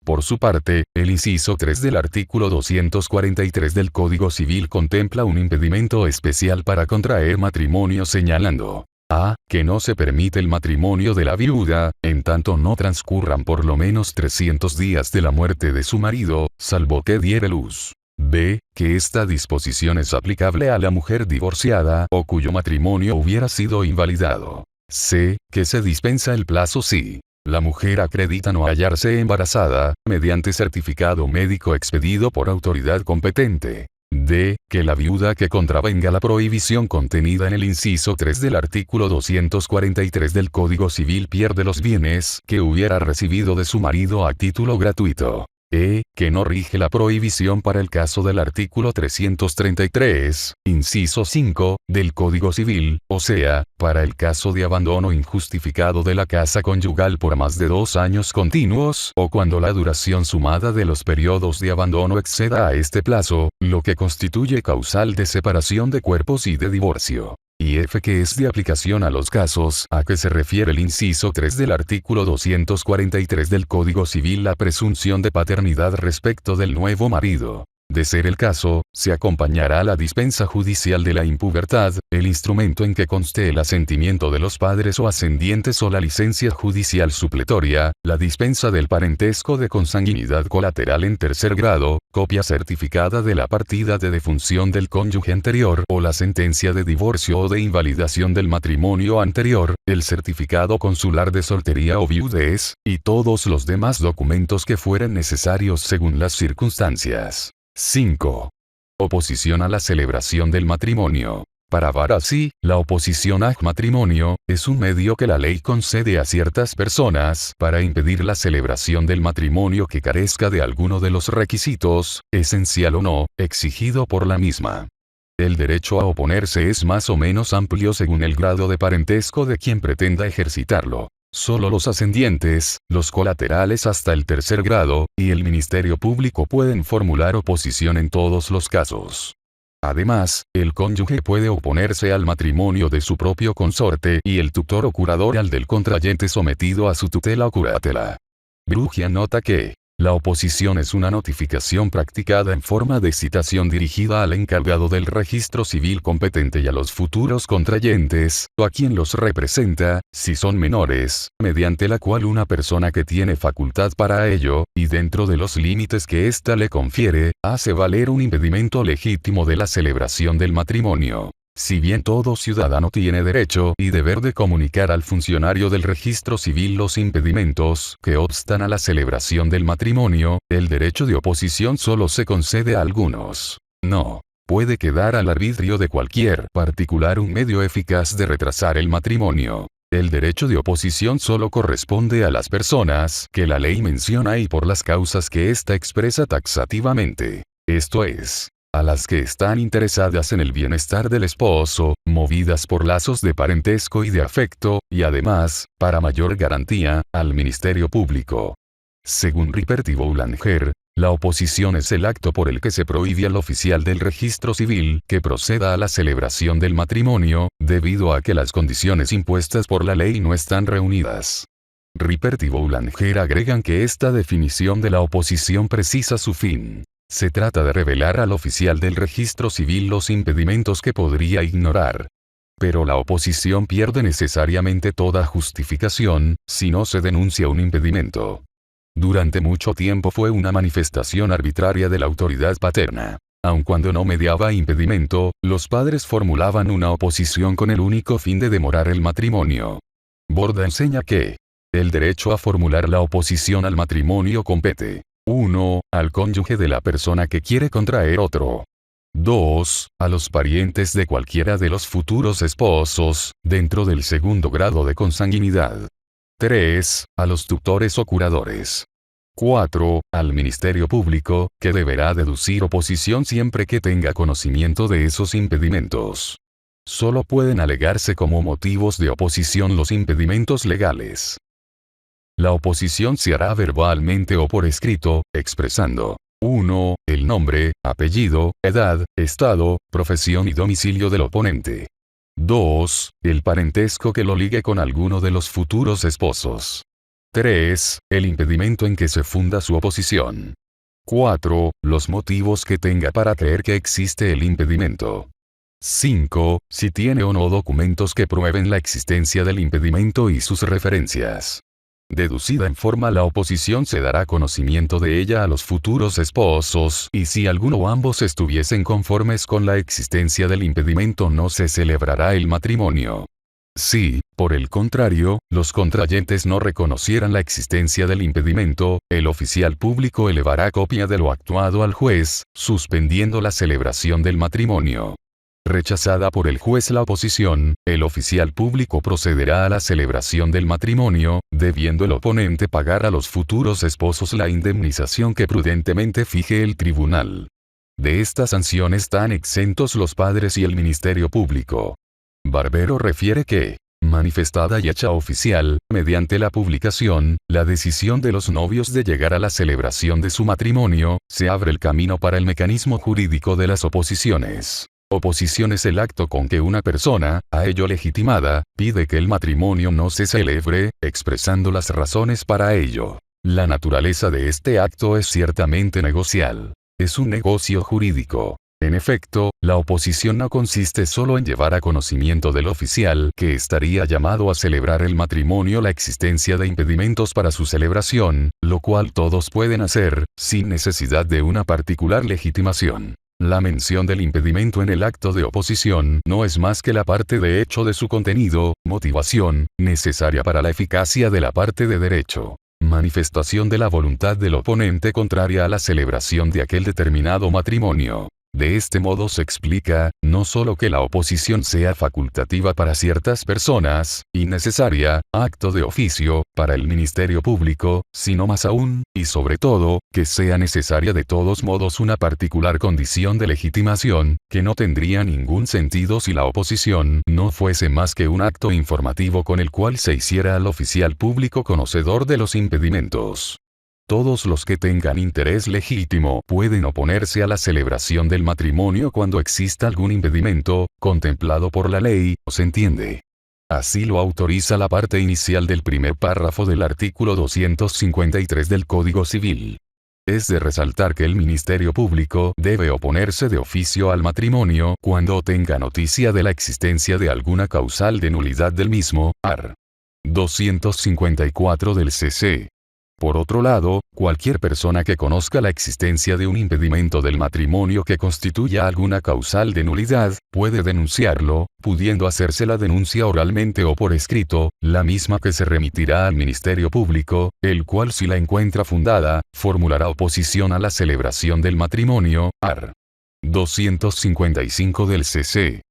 Speaker 1: Por su parte, el inciso 3 del artículo 243 del Código Civil contempla un impedimento especial para contraer matrimonio señalando: a. Que no se permite el matrimonio de la viuda, en tanto no transcurran por lo menos 300 días de la muerte de su marido, salvo que diere luz. B. Que esta disposición es aplicable a la mujer divorciada o cuyo matrimonio hubiera sido invalidado. C. Que se dispensa el plazo si la mujer acredita no hallarse embarazada, mediante certificado médico expedido por autoridad competente. D. Que la viuda que contravenga la prohibición contenida en el inciso 3 del artículo 243 del Código Civil pierde los bienes que hubiera recibido de su marido a título gratuito. E. Que no rige la prohibición para el caso del artículo 333, inciso 5, del Código Civil, o sea, para el caso de abandono injustificado de la casa conyugal por más de 2 años continuos, o cuando la duración sumada de los periodos de abandono exceda a este plazo, lo que constituye causal de separación de cuerpos y de divorcio. Y F. Que es de aplicación a los casos a que se refiere el inciso 3 del artículo 243 del Código Civil la presunción de paternidad respecto del nuevo marido. De ser el caso, se acompañará a la dispensa judicial de la impubertad, el instrumento en que conste el asentimiento de los padres o ascendientes o la licencia judicial supletoria, la dispensa del parentesco de consanguinidad colateral en tercer grado, copia certificada de la partida de defunción del cónyuge anterior o la sentencia de divorcio o de invalidación del matrimonio anterior, el certificado consular de soltería o viudez, y todos los demás documentos que fueren necesarios según las circunstancias. 5. Oposición a la celebración del matrimonio. Para Varasi, la oposición al matrimonio es un medio que la ley concede a ciertas personas para impedir la celebración del matrimonio que carezca de alguno de los requisitos, esencial o no, exigido por la misma. El derecho a oponerse es más o menos amplio según el grado de parentesco de quien pretenda ejercitarlo. Solo los ascendientes, los colaterales hasta el tercer grado, y el Ministerio Público pueden formular oposición en todos los casos. Además, el cónyuge puede oponerse al matrimonio de su propio consorte y el tutor o curador al del contrayente sometido a su tutela o curatela. Brugia nota que la oposición es una notificación practicada en forma de citación dirigida al encargado del registro civil competente y a los futuros contrayentes, o a quien los representa, si son menores, mediante la cual una persona que tiene facultad para ello, y dentro de los límites que ésta le confiere, hace valer un impedimento legítimo de la celebración del matrimonio. Si bien todo ciudadano tiene derecho y deber de comunicar al funcionario del registro civil los impedimentos que obstan a la celebración del matrimonio, el derecho de oposición solo se concede a algunos. No puede quedar al arbitrio de cualquier particular un medio eficaz de retrasar el matrimonio. El derecho de oposición solo corresponde a las personas que la ley menciona y por las causas que ésta expresa taxativamente. Esto es, a las que están interesadas en el bienestar del esposo, movidas por lazos de parentesco y de afecto, y además, para mayor garantía, al Ministerio Público. Según Ripert y Boulanger, la oposición es el acto por el que se prohíbe al oficial del registro civil que proceda a la celebración del matrimonio, debido a que las condiciones impuestas por la ley no están reunidas. Ripert y Boulanger agregan que esta definición de la oposición precisa su fin. Se trata de revelar al oficial del registro civil los impedimentos que podría ignorar. Pero la oposición pierde necesariamente toda justificación, si no se denuncia un impedimento. Durante mucho tiempo fue una manifestación arbitraria de la autoridad paterna. Aun cuando no mediaba impedimento, los padres formulaban una oposición con el único fin de demorar el matrimonio. Borda enseña que el derecho a formular la oposición al matrimonio compete 1. Al cónyuge de la persona que quiere contraer otro. 2. A los parientes de cualquiera de los futuros esposos, dentro del segundo grado de consanguinidad. 3. A los tutores o curadores. 4. Al Ministerio Público, que deberá deducir oposición siempre que tenga conocimiento de esos impedimentos. Solo pueden alegarse como motivos de oposición los impedimentos legales. La oposición se hará verbalmente o por escrito, expresando 1. El nombre, apellido, edad, estado, profesión y domicilio del oponente. 2. El parentesco que lo ligue con alguno de los futuros esposos. 3. El impedimento en que se funda su oposición. 4. Los motivos que tenga para creer que existe el impedimento. 5. Si tiene o no documentos que prueben la existencia del impedimento y sus referencias. Deducida en forma la oposición se dará conocimiento de ella a los futuros esposos, y si alguno o ambos estuviesen conformes con la existencia del impedimento no se celebrará el matrimonio. Si, por el contrario, los contrayentes no reconocieran la existencia del impedimento, el oficial público elevará copia de lo actuado al juez, suspendiendo la celebración del matrimonio. Rechazada por el juez la oposición, el oficial público procederá a la celebración del matrimonio, debiendo el oponente pagar a los futuros esposos la indemnización que prudentemente fije el tribunal. De estas sanciones están exentos los padres y el Ministerio Público. Barbero refiere que, manifestada y hecha oficial, mediante la publicación, la decisión de los novios de llegar a la celebración de su matrimonio, se abre el camino para el mecanismo jurídico de las oposiciones. Oposición es el acto con que una persona, a ello legitimada, pide que el matrimonio no se celebre, expresando las razones para ello. La naturaleza de este acto es ciertamente negocial. Es un negocio jurídico. En efecto, la oposición no consiste solo en llevar a conocimiento del oficial que estaría llamado a celebrar el matrimonio la existencia de impedimentos para su celebración, lo cual todos pueden hacer, sin necesidad de una particular legitimación. La mención del impedimento en el acto de oposición no es más que la parte de hecho de su contenido, motivación, necesaria para la eficacia de la parte de derecho. Manifestación de la voluntad del oponente contraria a la celebración de aquel determinado matrimonio. De este modo se explica, no solo que la oposición sea facultativa para ciertas personas, y necesaria, acto de oficio, para el Ministerio Público, sino más aún, y sobre todo, que sea necesaria de todos modos una particular condición de legitimación, que no tendría ningún sentido si la oposición no fuese más que un acto informativo con el cual se hiciera al oficial público conocedor de los impedimentos. Todos los que tengan interés legítimo pueden oponerse a la celebración del matrimonio cuando exista algún impedimento, contemplado por la ley, se entiende. Así lo autoriza la parte inicial del primer párrafo del artículo 253 del Código Civil. Es de resaltar que el Ministerio Público debe oponerse de oficio al matrimonio cuando tenga noticia de la existencia de alguna causal de nulidad del mismo, art. 254 del CC. Por otro lado, cualquier persona que conozca la existencia de un impedimento del matrimonio que constituya alguna causal de nulidad, puede denunciarlo, pudiendo hacerse la denuncia oralmente o por escrito, la misma que se remitirá al Ministerio Público, el cual si la encuentra fundada, formulará oposición a la celebración del matrimonio, art. 255 del CC.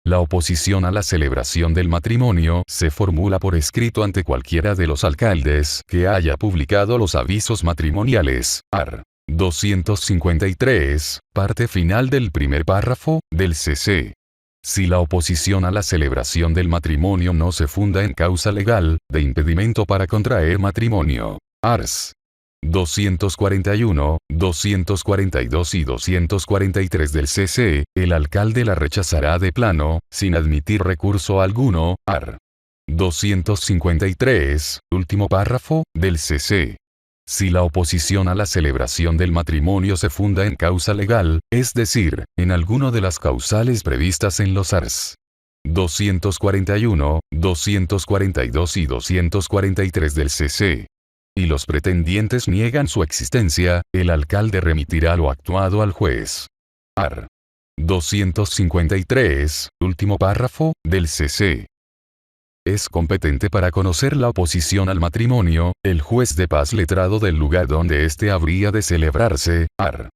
Speaker 1: La oposición a la celebración del matrimonio se formula por escrito ante cualquiera de los alcaldes que haya publicado los avisos matrimoniales, art. 253, parte final del primer párrafo, del CC. Si la oposición a la celebración del matrimonio no se funda en causa legal, de impedimento para contraer matrimonio, ars. 241, 242 y 243 del CC, el alcalde la rechazará de plano, sin admitir recurso alguno, art. 253, último párrafo, del CC. Si la oposición a la celebración del matrimonio se funda en causa legal, es decir, en alguno de las causales previstas en los ars. 241, 242 y 243 del CC. Y los pretendientes niegan su existencia, el alcalde remitirá lo actuado al juez. Art. 253, último párrafo, del CC. Es competente para conocer la oposición al matrimonio, el juez de paz letrado del lugar donde éste habría de celebrarse, art.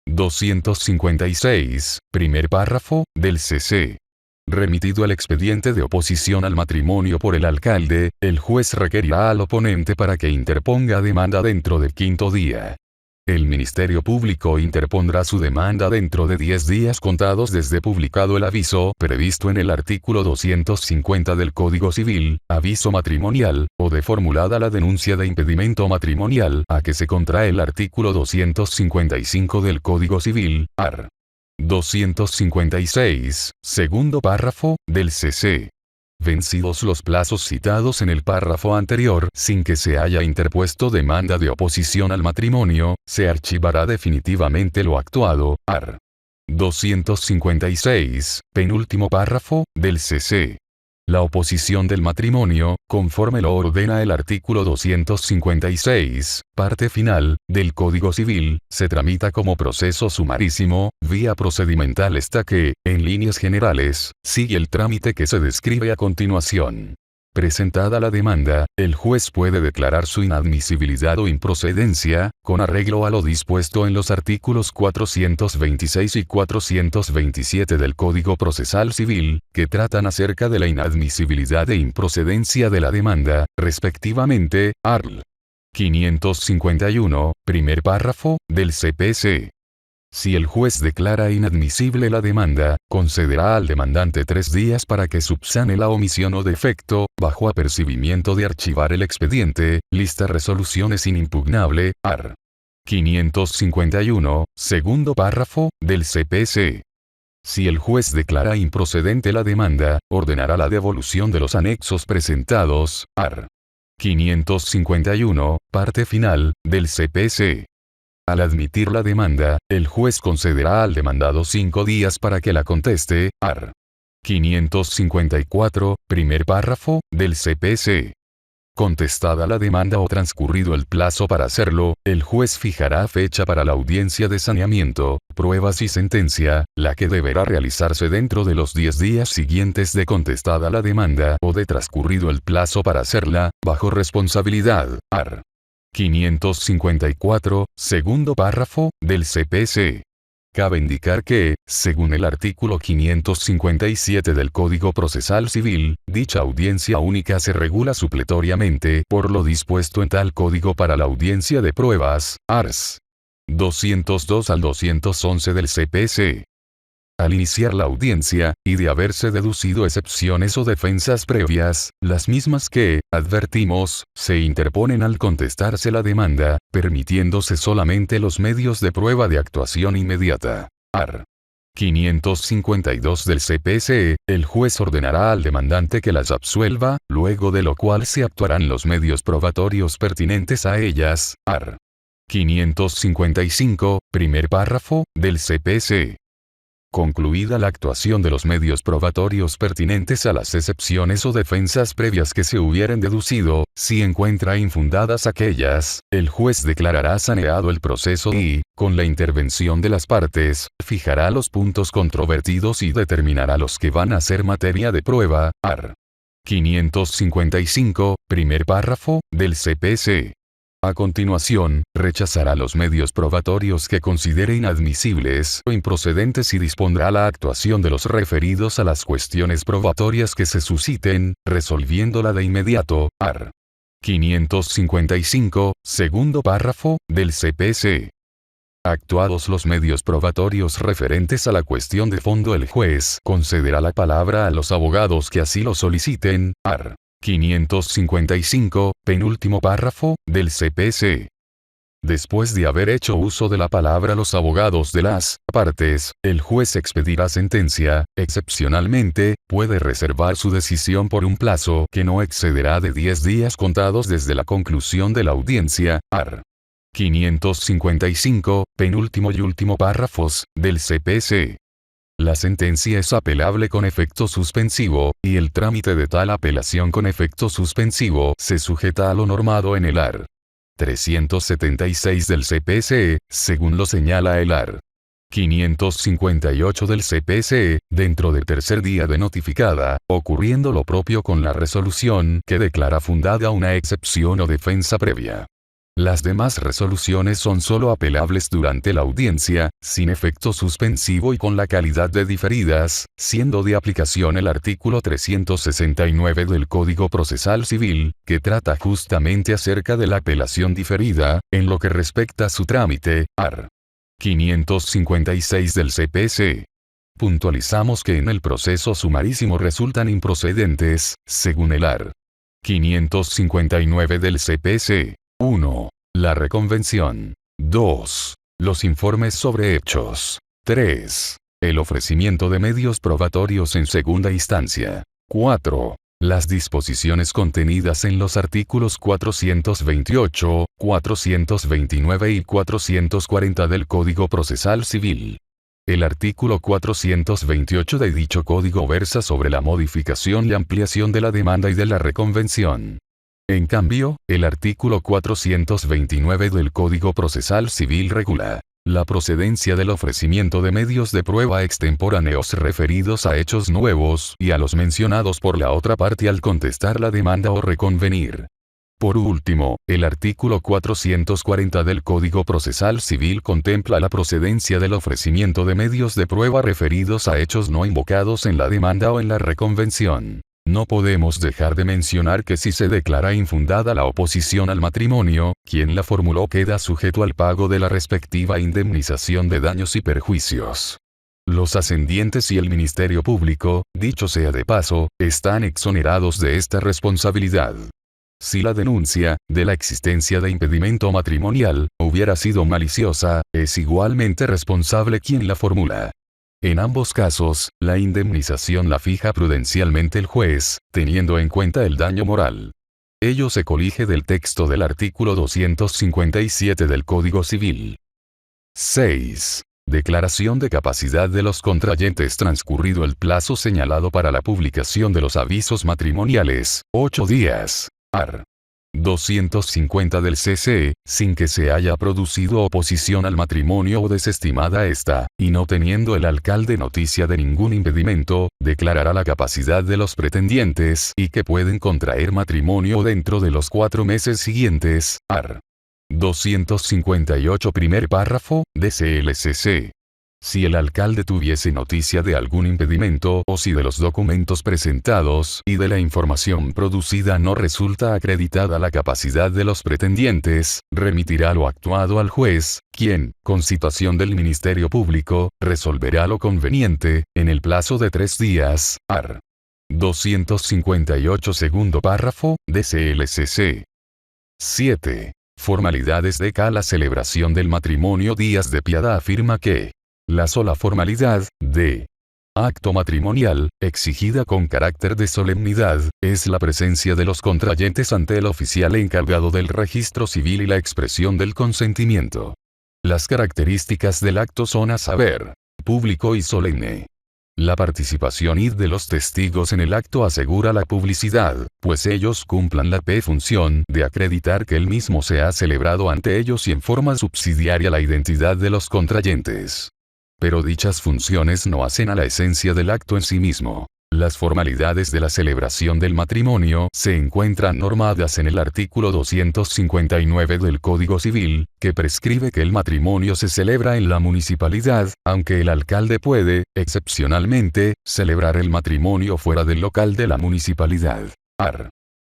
Speaker 1: 256, primer párrafo, del CC. Remitido el expediente de oposición al matrimonio por el alcalde, el juez requerirá al oponente para que interponga demanda dentro del 5º día. El Ministerio Público interpondrá su demanda dentro de 10 días contados desde publicado el aviso previsto en el artículo 250 del Código Civil, aviso matrimonial, o de formulada la denuncia de impedimento matrimonial a que se contrae el artículo 255 del Código Civil, art. 256, segundo párrafo, del CC. Vencidos los plazos citados en el párrafo anterior, sin que se haya interpuesto demanda de oposición al matrimonio, se archivará definitivamente lo actuado, art. 256, penúltimo párrafo, del CC. La oposición del matrimonio, conforme lo ordena el artículo 256, parte final, del Código Civil, se tramita como proceso sumarísimo, vía procedimental hasta que, en líneas generales, sigue el trámite que se describe a continuación. Presentada la demanda, el juez puede declarar su inadmisibilidad o improcedencia, con arreglo a lo dispuesto en los artículos 426 y 427 del Código Procesal Civil, que tratan acerca de la inadmisibilidad e improcedencia de la demanda, respectivamente, art. 551, primer párrafo, del CPC. Si el juez declara inadmisible la demanda, concederá al demandante 3 días para que subsane la omisión o defecto, bajo apercibimiento de archivar el expediente, lista resoluciones inimpugnable, art. 551, segundo párrafo, del CPC. Si el juez declara improcedente la demanda, ordenará la devolución de los anexos presentados, art. 551, parte final, del CPC. Al admitir la demanda, el juez concederá al demandado 5 días para que la conteste, art. 554, primer párrafo, del CPC. Contestada la demanda o transcurrido el plazo para hacerlo, el juez fijará fecha para la audiencia de saneamiento, pruebas y sentencia, la que deberá realizarse dentro de los 10 días siguientes de contestada la demanda o de transcurrido el plazo para hacerla, bajo responsabilidad, art. 554, segundo párrafo, del CPC. Cabe indicar que, según el artículo 557 del Código Procesal Civil, dicha audiencia única se regula supletoriamente por lo dispuesto en tal código para la audiencia de pruebas, ars. 202 al 211 del CPC. Al iniciar la audiencia, y de haberse deducido excepciones o defensas previas, las mismas que, advertimos, se interponen al contestarse la demanda, permitiéndose solamente los medios de prueba de actuación inmediata. Art. 552 del CPC, el juez ordenará al demandante que las absuelva, luego de lo cual se actuarán los medios probatorios pertinentes a ellas. Art. 555, primer párrafo, del CPC. Concluida la actuación de los medios probatorios pertinentes a las excepciones o defensas previas que se hubieren deducido, si encuentra infundadas aquellas, el juez declarará saneado el proceso y, con la intervención de las partes, fijará los puntos controvertidos y determinará los que van a ser materia de prueba, art. 555, primer párrafo, del CPC. A continuación, rechazará los medios probatorios que considere inadmisibles o improcedentes y dispondrá la actuación de los referidos a las cuestiones probatorias que se susciten, resolviéndola de inmediato, art. 555, segundo párrafo, del CPC. Actuados los medios probatorios referentes a la cuestión de fondo, el juez concederá la palabra a los abogados que así lo soliciten, art. 555, penúltimo párrafo, del CPC. Después de haber hecho uso de la palabra los abogados de las partes, el juez expedirá sentencia. Excepcionalmente, puede reservar su decisión por un plazo que no excederá de 10 días contados desde la conclusión de la audiencia, art. 555, penúltimo y último párrafos, del CPC. La sentencia es apelable con efecto suspensivo, y el trámite de tal apelación con efecto suspensivo se sujeta a lo normado en el art. 376 del CPC, según lo señala el art. 558 del CPC, dentro del tercer día de notificada, ocurriendo lo propio con la resolución que declara fundada una excepción o defensa previa. Las demás resoluciones son solo apelables durante la audiencia, sin efecto suspensivo y con la calidad de diferidas, siendo de aplicación el artículo 369 del Código Procesal Civil, que trata justamente acerca de la apelación diferida, en lo que respecta a su trámite, art. 556 del CPC. Puntualizamos que en el proceso sumarísimo resultan improcedentes, según el art. 559 del CPC. 1. La reconvención. 2. Los informes sobre hechos. 3. El ofrecimiento de medios probatorios en segunda instancia. 4. Las disposiciones contenidas en los artículos 428, 429 y 440 del Código Procesal Civil. El artículo 428 de dicho código versa sobre la modificación y ampliación de la demanda y de la reconvención. En cambio, el artículo 429 del Código Procesal Civil regula la procedencia del ofrecimiento de medios de prueba extemporáneos referidos a hechos nuevos y a los mencionados por la otra parte al contestar la demanda o reconvenir. Por último, el artículo 440 del Código Procesal Civil contempla la procedencia del ofrecimiento de medios de prueba referidos a hechos no invocados en la demanda o en la reconvención. No podemos dejar de mencionar que si se declara infundada la oposición al matrimonio, quien la formuló queda sujeto al pago de la respectiva indemnización de daños y perjuicios. Los ascendientes y el Ministerio Público, dicho sea de paso, están exonerados de esta responsabilidad. Si la denuncia, de la existencia de impedimento matrimonial, hubiera sido maliciosa, es igualmente responsable quien la formula. En ambos casos, la indemnización la fija prudencialmente el juez, teniendo en cuenta el daño moral. Ello se colige del texto del artículo 257 del Código Civil. 6. Declaración de capacidad de los contrayentes transcurrido el plazo señalado para la publicación de los avisos matrimoniales, 8 días. Art. 250 del CC, sin que se haya producido oposición al matrimonio o desestimada esta, y no teniendo el alcalde noticia de ningún impedimento, declarará la capacidad de los pretendientes y que pueden contraer matrimonio dentro de los 4 meses siguientes. Art. 258 primer párrafo, DCLCC. Si el alcalde tuviese noticia de algún impedimento o si de los documentos presentados y de la información producida no resulta acreditada la capacidad de los pretendientes, remitirá lo actuado al juez, quien, con citación del Ministerio Público, resolverá lo conveniente, en el plazo de 3 días. Art. 258 segundo párrafo, DCLCC. 7. Formalidades de la celebración del matrimonio. Díaz de Piada afirma que la sola formalidad, de acto matrimonial, exigida con carácter de solemnidad, es la presencia de los contrayentes ante el oficial encargado del registro civil y la expresión del consentimiento. Las características del acto son a saber, público y solemne. La participación de los testigos en el acto asegura la publicidad, pues ellos cumplan la función de acreditar que el mismo se ha celebrado ante ellos y en forma subsidiaria la identidad de los contrayentes. Pero dichas funciones no hacen a la esencia del acto en sí mismo. Las formalidades de la celebración del matrimonio se encuentran normadas en el artículo 259 del Código Civil, que prescribe que el matrimonio se celebra en la municipalidad, aunque el alcalde puede, excepcionalmente, celebrar el matrimonio fuera del local de la municipalidad. Art.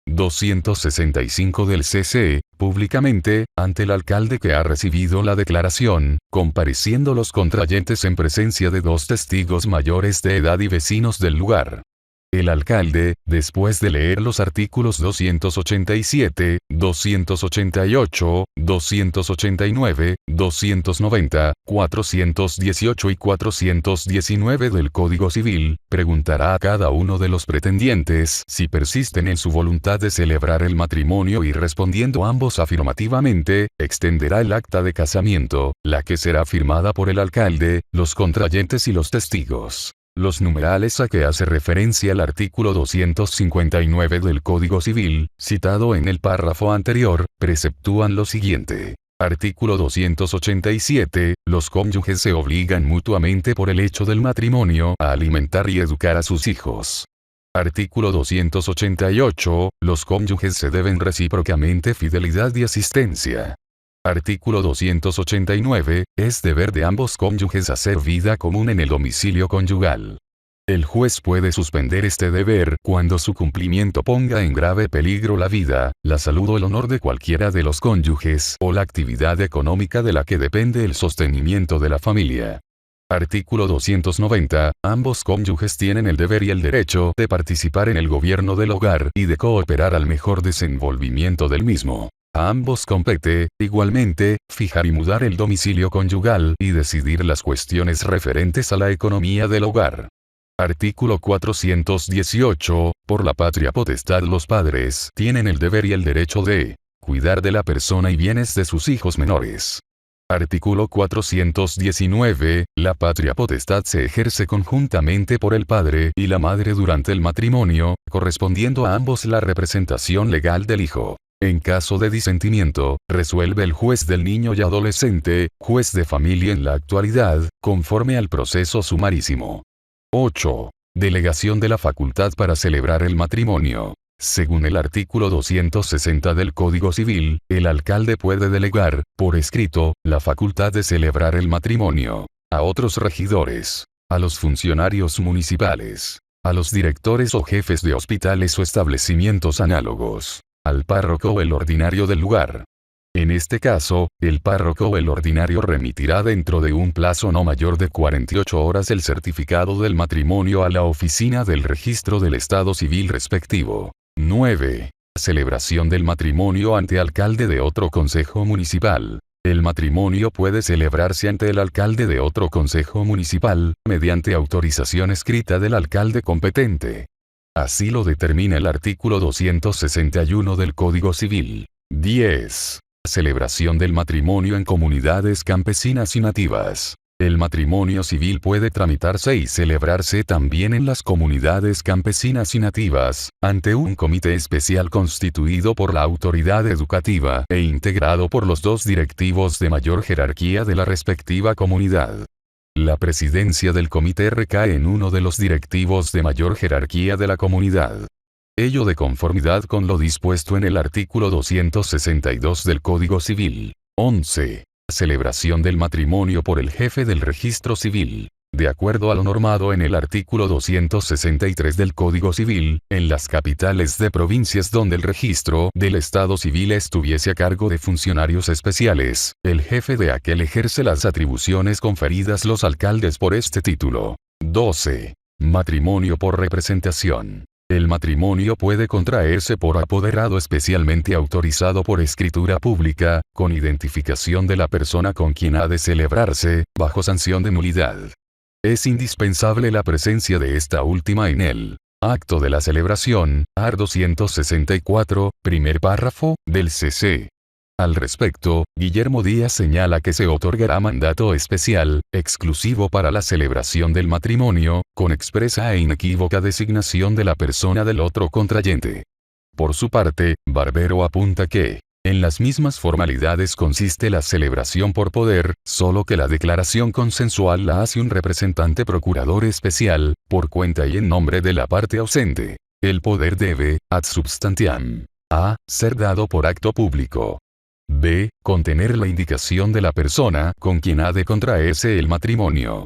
Speaker 1: 265 del CC, públicamente, ante el alcalde que ha recibido la declaración, compareciendo los contrayentes en presencia de 2 testigos mayores de edad y vecinos del lugar. El alcalde, después de leer los artículos 287, 288, 289, 290, 418 y 419 del Código Civil, preguntará a cada uno de los pretendientes si persisten en su voluntad de celebrar el matrimonio y respondiendo ambos afirmativamente, extenderá el acta de casamiento, la que será firmada por el alcalde, los contrayentes y los testigos. Los numerales a que hace referencia el artículo 259 del Código Civil, citado en el párrafo anterior, preceptúan lo siguiente. Artículo 287. Los cónyuges se obligan mutuamente por el hecho del matrimonio a alimentar y educar a sus hijos. Artículo 288. Los cónyuges se deben recíprocamente fidelidad y asistencia. Artículo 289. Es deber de ambos cónyuges hacer vida común en el domicilio conyugal. El juez puede suspender este deber cuando su cumplimiento ponga en grave peligro la vida, la salud o el honor de cualquiera de los cónyuges o la actividad económica de la que depende el sostenimiento de la familia. Artículo 290. Ambos cónyuges tienen el deber y el derecho de participar en el gobierno del hogar y de cooperar al mejor desenvolvimiento del mismo. A ambos compete, igualmente, fijar y mudar el domicilio conyugal y decidir las cuestiones referentes a la economía del hogar. Artículo 418. Por la patria potestad los padres tienen el deber y el derecho de cuidar de la persona y bienes de sus hijos menores. Artículo 419. La patria potestad se ejerce conjuntamente por el padre y la madre durante el matrimonio, correspondiendo a ambos la representación legal del hijo. En caso de disentimiento, resuelve el juez del niño y adolescente, juez de familia en la actualidad, conforme al proceso sumarísimo. 8. Delegación de la facultad para celebrar el matrimonio. Según el artículo 260 del Código Civil, el alcalde puede delegar, por escrito, la facultad de celebrar el matrimonio a otros regidores, a los funcionarios municipales, a los directores o jefes de hospitales o establecimientos análogos, al párroco o el ordinario del lugar. En este caso, el párroco o el ordinario remitirá dentro de un plazo no mayor de 48 horas el certificado del matrimonio a la oficina del registro del estado civil respectivo. 9. Celebración del matrimonio ante alcalde de otro concejo municipal. El matrimonio puede celebrarse ante el alcalde de otro concejo municipal, mediante autorización escrita del alcalde competente. Así lo determina el artículo 261 del Código Civil. 10. Celebración del matrimonio en comunidades campesinas y nativas. El matrimonio civil puede tramitarse y celebrarse también en las comunidades campesinas y nativas, ante un comité especial constituido por la autoridad educativa e integrado por los dos directivos de mayor jerarquía de la respectiva comunidad. La presidencia del comité recae en uno de los directivos de mayor jerarquía de la comunidad. Ello de conformidad con lo dispuesto en el artículo 262 del Código Civil. 11. Celebración del matrimonio por el jefe del registro civil. De acuerdo a lo normado en el artículo 263 del Código Civil, en las capitales de provincias donde el registro del Estado civil estuviese a cargo de funcionarios especiales, el jefe de aquel ejerce las atribuciones conferidas los alcaldes por este título. 12. Matrimonio por representación. El matrimonio puede contraerse por apoderado especialmente autorizado por escritura pública, con identificación de la persona con quien ha de celebrarse, bajo sanción de nulidad. Es indispensable la presencia de esta última en el acto de la celebración, art. 264, primer párrafo, del CC. Al respecto, Guillermo Díaz señala que se otorgará mandato especial, exclusivo para la celebración del matrimonio, con expresa e inequívoca designación de la persona del otro contrayente. Por su parte, Barbero apunta que, en las mismas formalidades consiste la celebración por poder, solo que la declaración consensual la hace un representante procurador especial, por cuenta y en nombre de la parte ausente. El poder debe, ad substantiam, a. ser dado por acto público. B. Contener la indicación de la persona con quien ha de contraerse el matrimonio.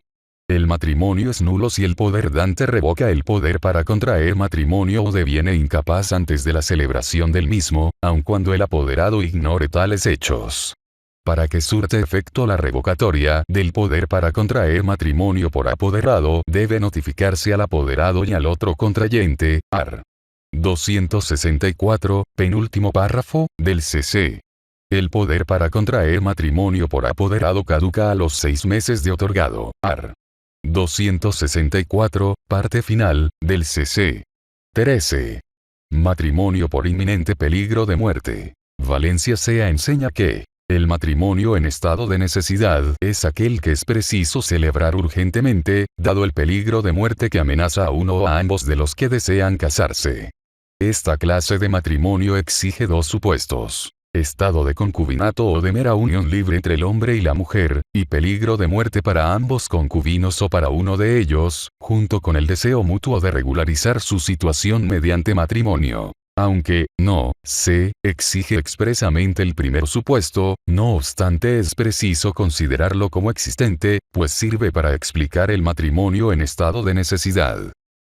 Speaker 1: El matrimonio es nulo si el poder dante revoca el poder para contraer matrimonio o deviene incapaz antes de la celebración del mismo, aun cuando el apoderado ignore tales hechos. Para que surte efecto la revocatoria del poder para contraer matrimonio por apoderado, debe notificarse al apoderado y al otro contrayente, art. 264, penúltimo párrafo, del CC. El poder para contraer matrimonio por apoderado caduca a los 6 meses de otorgado, art. 264, parte final, del CC. 13. Matrimonio por inminente peligro de muerte. Valencia Sea enseña que el matrimonio en estado de necesidad es aquel que es preciso celebrar urgentemente, dado el peligro de muerte que amenaza a uno o a ambos de los que desean casarse. Esta clase de matrimonio exige dos supuestos. estado de concubinato o de mera unión libre entre el hombre y la mujer, y peligro de muerte para ambos concubinos o para uno de ellos, junto con el deseo mutuo de regularizar su situación mediante matrimonio. Aunque, no, se exige expresamente el primer supuesto, no obstante es preciso considerarlo como existente, pues sirve para explicar el matrimonio en estado de necesidad.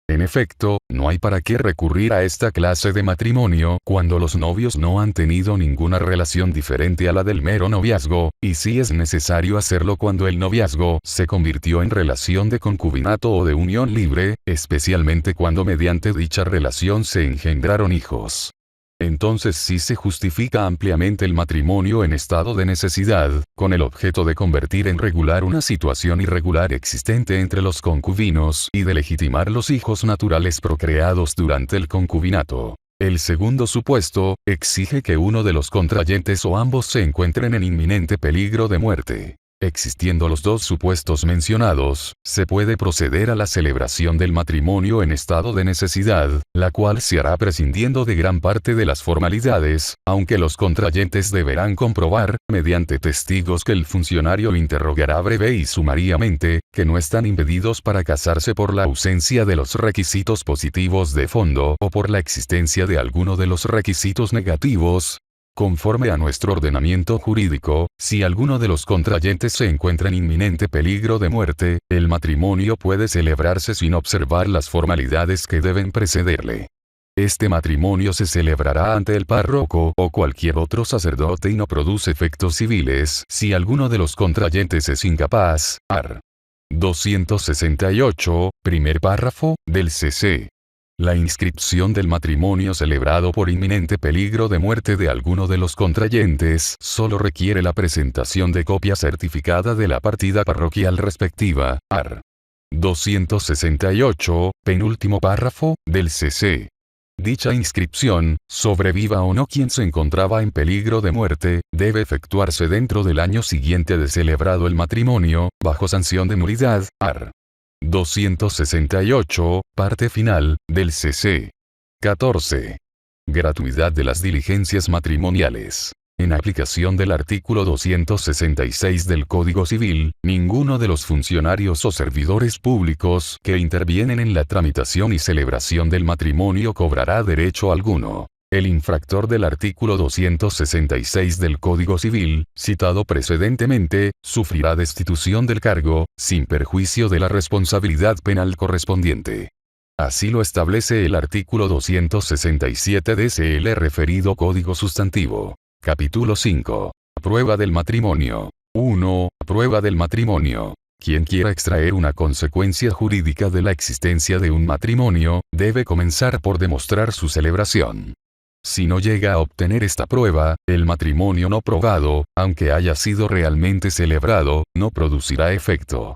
Speaker 1: En efecto, no hay para qué recurrir a esta clase de matrimonio cuando los novios no han tenido ninguna relación diferente a la del mero noviazgo, y sí es necesario hacerlo cuando el noviazgo se convirtió en relación de concubinato o de unión libre, especialmente cuando mediante dicha relación se engendraron hijos. Entonces sí se justifica ampliamente el matrimonio en estado de necesidad, con el objeto de convertir en regular una situación irregular existente entre los concubinos y de legitimar los hijos naturales procreados durante el concubinato. El segundo supuesto, exige que uno de los contrayentes o ambos se encuentren en inminente peligro de muerte. Existiendo los dos supuestos mencionados, se puede proceder a la celebración del matrimonio en estado de necesidad, la cual se hará prescindiendo de gran parte de las formalidades, aunque los contrayentes deberán comprobar, mediante testigos que el funcionario interrogará breve y sumariamente, que no están impedidos para casarse por la ausencia de los requisitos positivos de fondo o por la existencia de alguno de los requisitos negativos. Conforme a nuestro ordenamiento jurídico, si alguno de los contrayentes se encuentra en inminente peligro de muerte, el matrimonio puede celebrarse sin observar las formalidades que deben precederle. Este matrimonio se celebrará ante el párroco o cualquier otro sacerdote y no produce efectos civiles si alguno de los contrayentes es incapaz. Art. 268, primer párrafo, del CC. La inscripción del matrimonio celebrado por inminente peligro de muerte de alguno de los contrayentes solo requiere la presentación de copia certificada de la partida parroquial respectiva. Art. 268, penúltimo párrafo, del CC. Dicha inscripción, sobreviva o no quien se encontraba en peligro de muerte, debe efectuarse dentro del año siguiente de celebrado el matrimonio, bajo sanción de nulidad. Art. 268, parte final, del CC. 14. Gratuidad de las diligencias matrimoniales. En aplicación del artículo 266 del Código Civil, ninguno de los funcionarios o servidores públicos que intervienen en la tramitación y celebración del matrimonio cobrará derecho alguno. El infractor del artículo 266 del Código Civil, citado precedentemente, sufrirá destitución del cargo, sin perjuicio de la responsabilidad penal correspondiente. Así lo establece el artículo 267 DCL referido Código Sustantivo. Capítulo 5. Prueba del matrimonio. 1. Prueba del matrimonio. Quien quiera extraer una consecuencia jurídica de la existencia de un matrimonio, debe comenzar por demostrar su celebración. Si no llega a obtener esta prueba, el matrimonio no probado, aunque haya sido realmente celebrado, no producirá efecto.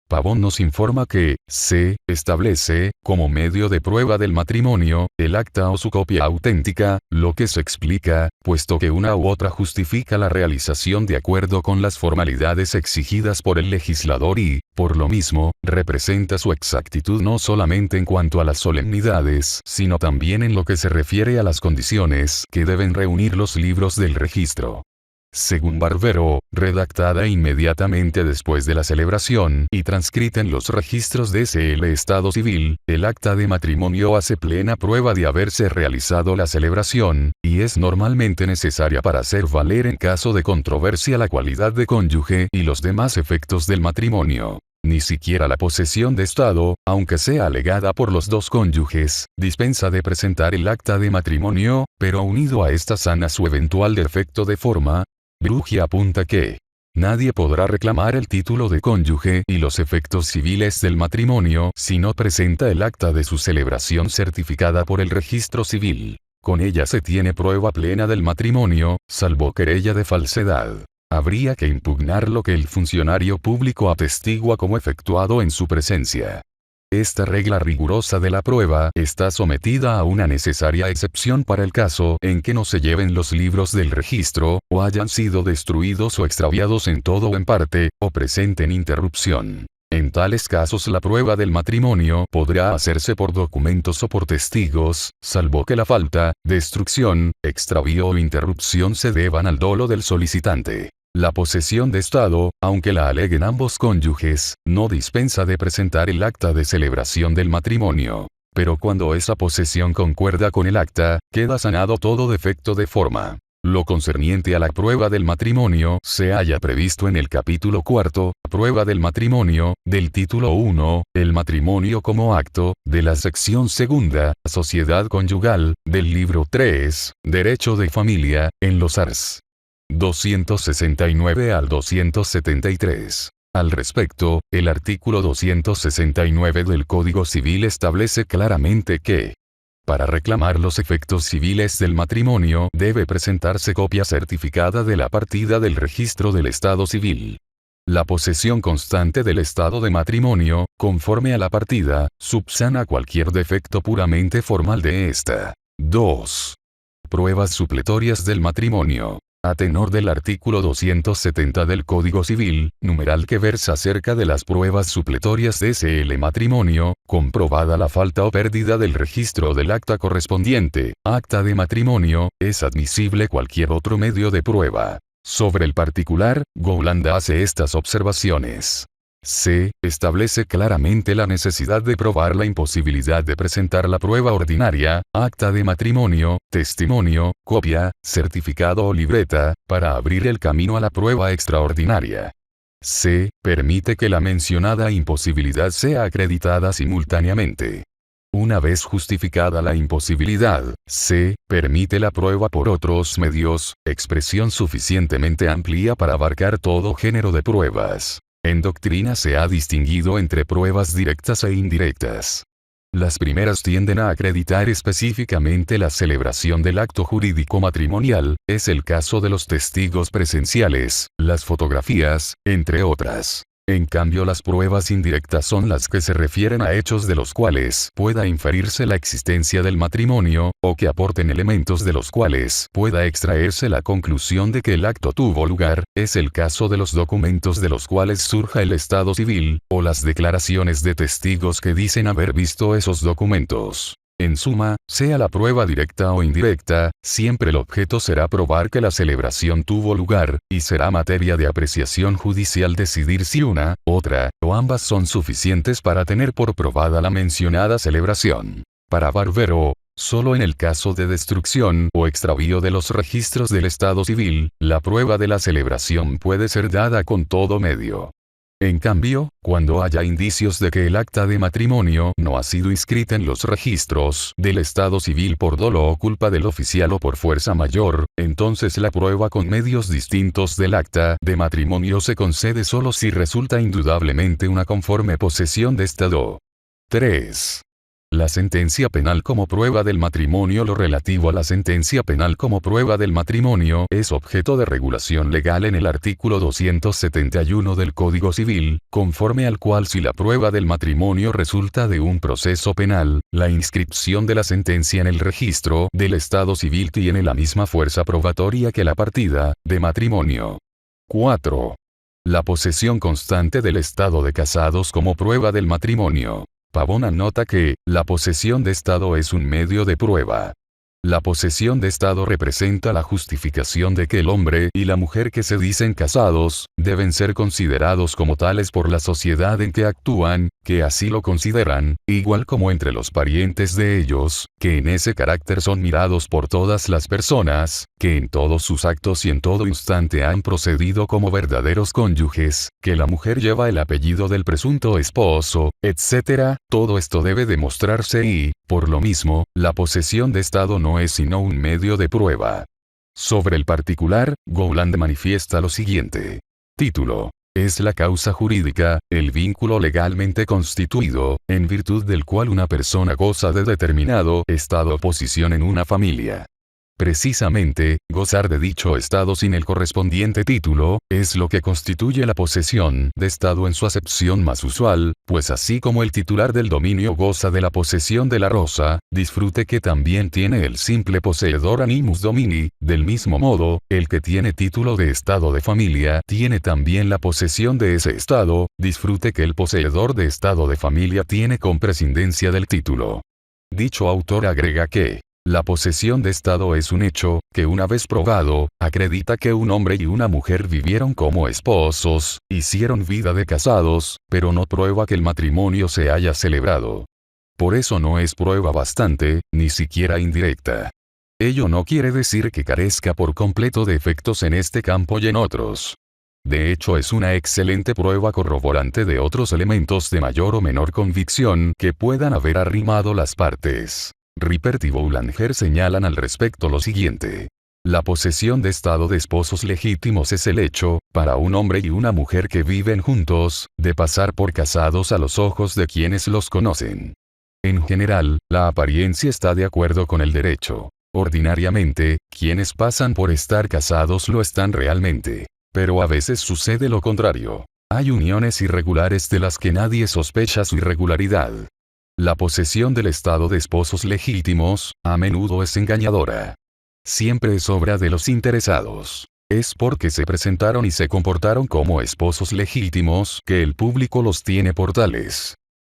Speaker 1: Pavón nos informa que, se establece, como medio de prueba del matrimonio, el acta o su copia auténtica, lo que se explica, puesto que una u otra justifica la realización de acuerdo con las formalidades exigidas por el legislador y, por lo mismo, representa su exactitud no solamente en cuanto a las solemnidades, sino también en lo que se refiere a las condiciones que deben reunir los libros del registro. Según Barbero, redactada inmediatamente después de la celebración y transcrita en los registros de el Estado Civil, el acta de matrimonio hace plena prueba de haberse realizado la celebración, y es normalmente necesaria para hacer valer en caso de controversia la cualidad de cónyuge y los demás efectos del matrimonio. Ni siquiera la posesión de Estado, aunque sea alegada por los dos cónyuges, dispensa de presentar el acta de matrimonio, pero unido a esta sana su eventual defecto de forma. Brugia apunta que nadie podrá reclamar el título de cónyuge y los efectos civiles del matrimonio si no presenta el acta de su celebración certificada por el registro civil. Con ella se tiene prueba plena del matrimonio, salvo querella de falsedad. Habría que impugnar lo que el funcionario público atestigua como efectuado en su presencia. Esta regla rigurosa de la prueba está sometida a una necesaria excepción para el caso en que no se lleven los libros del registro, o hayan sido destruidos o extraviados en todo o en parte, o presenten interrupción. En tales casos la prueba del matrimonio podrá hacerse por documentos o por testigos, salvo que la falta, destrucción, extravío o interrupción se deban al dolo del solicitante. La posesión de Estado, aunque la aleguen ambos cónyuges, no dispensa de presentar el acta de celebración del matrimonio. Pero cuando esa posesión concuerda con el acta, queda sanado todo defecto de forma. Lo concerniente a la prueba del matrimonio se halla previsto en el capítulo 4, prueba del matrimonio, del título 1, el matrimonio como acto, de la sección 2, sociedad conyugal, del libro 3, derecho de familia, en los ars. 269 al 273. Al respecto, el artículo 269 del Código Civil establece claramente que, para reclamar los efectos civiles del matrimonio debe presentarse copia certificada de la partida del registro del Estado civil. La posesión constante del estado de matrimonio, conforme a la partida, subsana cualquier defecto puramente formal de esta. 2. Pruebas supletorias del matrimonio. A tenor del artículo 270 del Código Civil, numeral que versa acerca de las pruebas supletorias de SL matrimonio, comprobada la falta o pérdida del registro del acta correspondiente, acta de matrimonio, es admisible cualquier otro medio de prueba. Sobre el particular, Gowland hace estas observaciones. C. Establece claramente la necesidad de probar la imposibilidad de presentar la prueba ordinaria, acta de matrimonio, testimonio, copia, certificado o libreta, para abrir el camino a la prueba extraordinaria. C. Permite que la mencionada imposibilidad sea acreditada simultáneamente. Una vez justificada la imposibilidad, C. Permite la prueba por otros medios, expresión suficientemente amplia para abarcar todo género de pruebas. En doctrina se ha distinguido entre pruebas directas e indirectas. Las primeras tienden a acreditar específicamente la celebración del acto jurídico matrimonial, es el caso de los testigos presenciales, las fotografías, entre otras. En cambio las pruebas indirectas son las que se refieren a hechos de los cuales pueda inferirse la existencia del matrimonio, o que aporten elementos de los cuales pueda extraerse la conclusión de que el acto tuvo lugar, es el caso de los documentos de los cuales surja el estado civil, o las declaraciones de testigos que dicen haber visto esos documentos. En suma, sea la prueba directa o indirecta, siempre el objeto será probar que la celebración tuvo lugar, y será materia de apreciación judicial decidir si una, otra, o ambas son suficientes para tener por probada la mencionada celebración. Para Barbero, solo en el caso de destrucción o extravío de los registros del Estado civil, la prueba de la celebración puede ser dada con todo medio. En cambio, cuando haya indicios de que el acta de matrimonio no ha sido inscrita en los registros del Estado civil por dolo o culpa del oficial o por fuerza mayor, entonces la prueba con medios distintos del acta de matrimonio se concede solo si resulta indudablemente una conforme posesión de Estado. 3. La sentencia penal como prueba del matrimonio. Lo relativo a la sentencia penal como prueba del matrimonio es objeto de regulación legal en el artículo 271 del Código Civil, conforme al cual si la prueba del matrimonio resulta de un proceso penal, la inscripción de la sentencia en el registro del Estado civil tiene la misma fuerza probatoria que la partida de matrimonio. 4. La posesión constante del estado de casados como prueba del matrimonio. Pavón anota que, la posesión de Estado es un medio de prueba. La posesión de Estado representa la justificación de que el hombre y la mujer que se dicen casados, deben ser considerados como tales por la sociedad en que actúan, que así lo consideran, igual como entre los parientes de ellos, que en ese carácter son mirados por todas las personas, que en todos sus actos y en todo instante han procedido como verdaderos cónyuges, que la mujer lleva el apellido del presunto esposo, etc. Todo esto debe demostrarse y, por lo mismo, la posesión de Estado no es sino un medio de prueba. Sobre el particular, Gowland manifiesta lo siguiente. Título. Es la causa jurídica, el vínculo legalmente constituido, en virtud del cual una persona goza de determinado estado o posición en una familia. Precisamente, gozar de dicho estado sin el correspondiente título, es lo que constituye la posesión de estado en su acepción más usual, pues así como el titular del dominio goza de la posesión de la rosa, disfrute que también tiene el simple poseedor animus domini, del mismo modo, el que tiene título de estado de familia tiene también la posesión de ese estado, disfrute que el poseedor de estado de familia tiene con prescindencia del título. Dicho autor agrega que la posesión de estado es un hecho, que una vez probado, acredita que un hombre y una mujer vivieron como esposos, hicieron vida de casados, pero no prueba que el matrimonio se haya celebrado. Por eso no es prueba bastante, ni siquiera indirecta. Ello no quiere decir que carezca por completo de efectos en este campo y en otros. De hecho es una excelente prueba corroborante de otros elementos de mayor o menor convicción que puedan haber arrimado las partes. Rippert y Boulanger señalan al respecto lo siguiente. La posesión de estado de esposos legítimos es el hecho, para un hombre y una mujer que viven juntos, de pasar por casados a los ojos de quienes los conocen. En general, la apariencia está de acuerdo con el derecho. Ordinariamente, quienes pasan por estar casados lo están realmente. Pero a veces sucede lo contrario. Hay uniones irregulares de las que nadie sospecha su irregularidad. La posesión del estado de esposos legítimos, a menudo es engañadora. Siempre es obra de los interesados. Es porque se presentaron y se comportaron como esposos legítimos que el público los tiene por tales.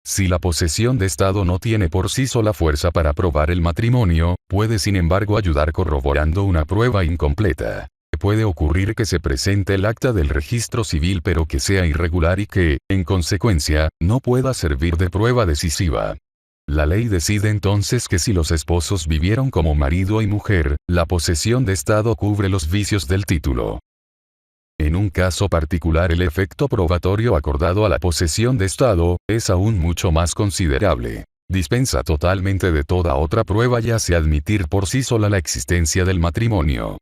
Speaker 1: Si la posesión de estado no tiene por sí sola fuerza para probar el matrimonio, puede sin embargo ayudar corroborando una prueba incompleta. Puede ocurrir que se presente el acta del registro civil pero que sea irregular y que, en consecuencia, no pueda servir de prueba decisiva. La ley decide entonces que si los esposos vivieron como marido y mujer, la posesión de estado cubre los vicios del título. En un caso particular el efecto probatorio acordado a la posesión de estado, es aún mucho más considerable. Dispensa totalmente de toda otra prueba y hace admitir por sí sola la existencia del matrimonio.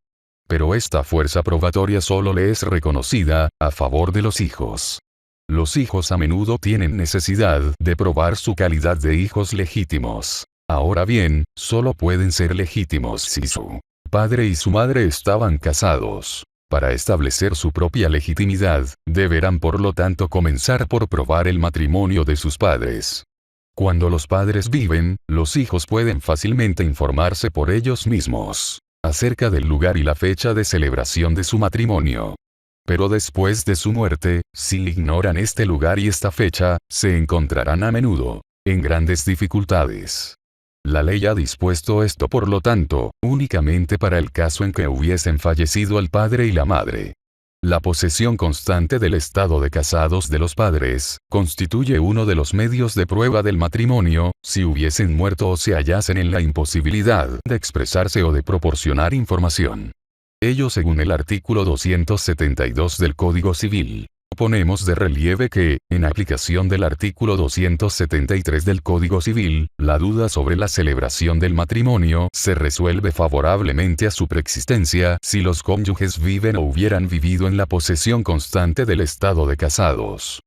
Speaker 1: Pero esta fuerza probatoria solo le es reconocida, a favor de los hijos. Los hijos a menudo tienen necesidad de probar su calidad de hijos legítimos. Ahora bien, solo pueden ser legítimos si su padre y su madre estaban casados. Para establecer su propia legitimidad, deberán por lo tanto comenzar por probar el matrimonio de sus padres. Cuando los padres viven, los hijos pueden fácilmente informarse por ellos mismos acerca del lugar y la fecha de celebración de su matrimonio. Pero después de su muerte, si ignoran este lugar y esta fecha, se encontrarán a menudo en grandes dificultades. La ley ha dispuesto esto por lo tanto, únicamente para el caso en que hubiesen fallecido el padre y la madre. La posesión constante del estado de casados de los padres, constituye uno de los medios de prueba del matrimonio, si hubiesen muerto o se hallasen en la imposibilidad de expresarse o de proporcionar información. Ello según el artículo 272 del Código Civil. Ponemos de relieve que, en aplicación del artículo 273 del Código Civil, la duda sobre la celebración del matrimonio se resuelve favorablemente a su preexistencia si los cónyuges viven o hubieran vivido en la posesión constante del estado de casados.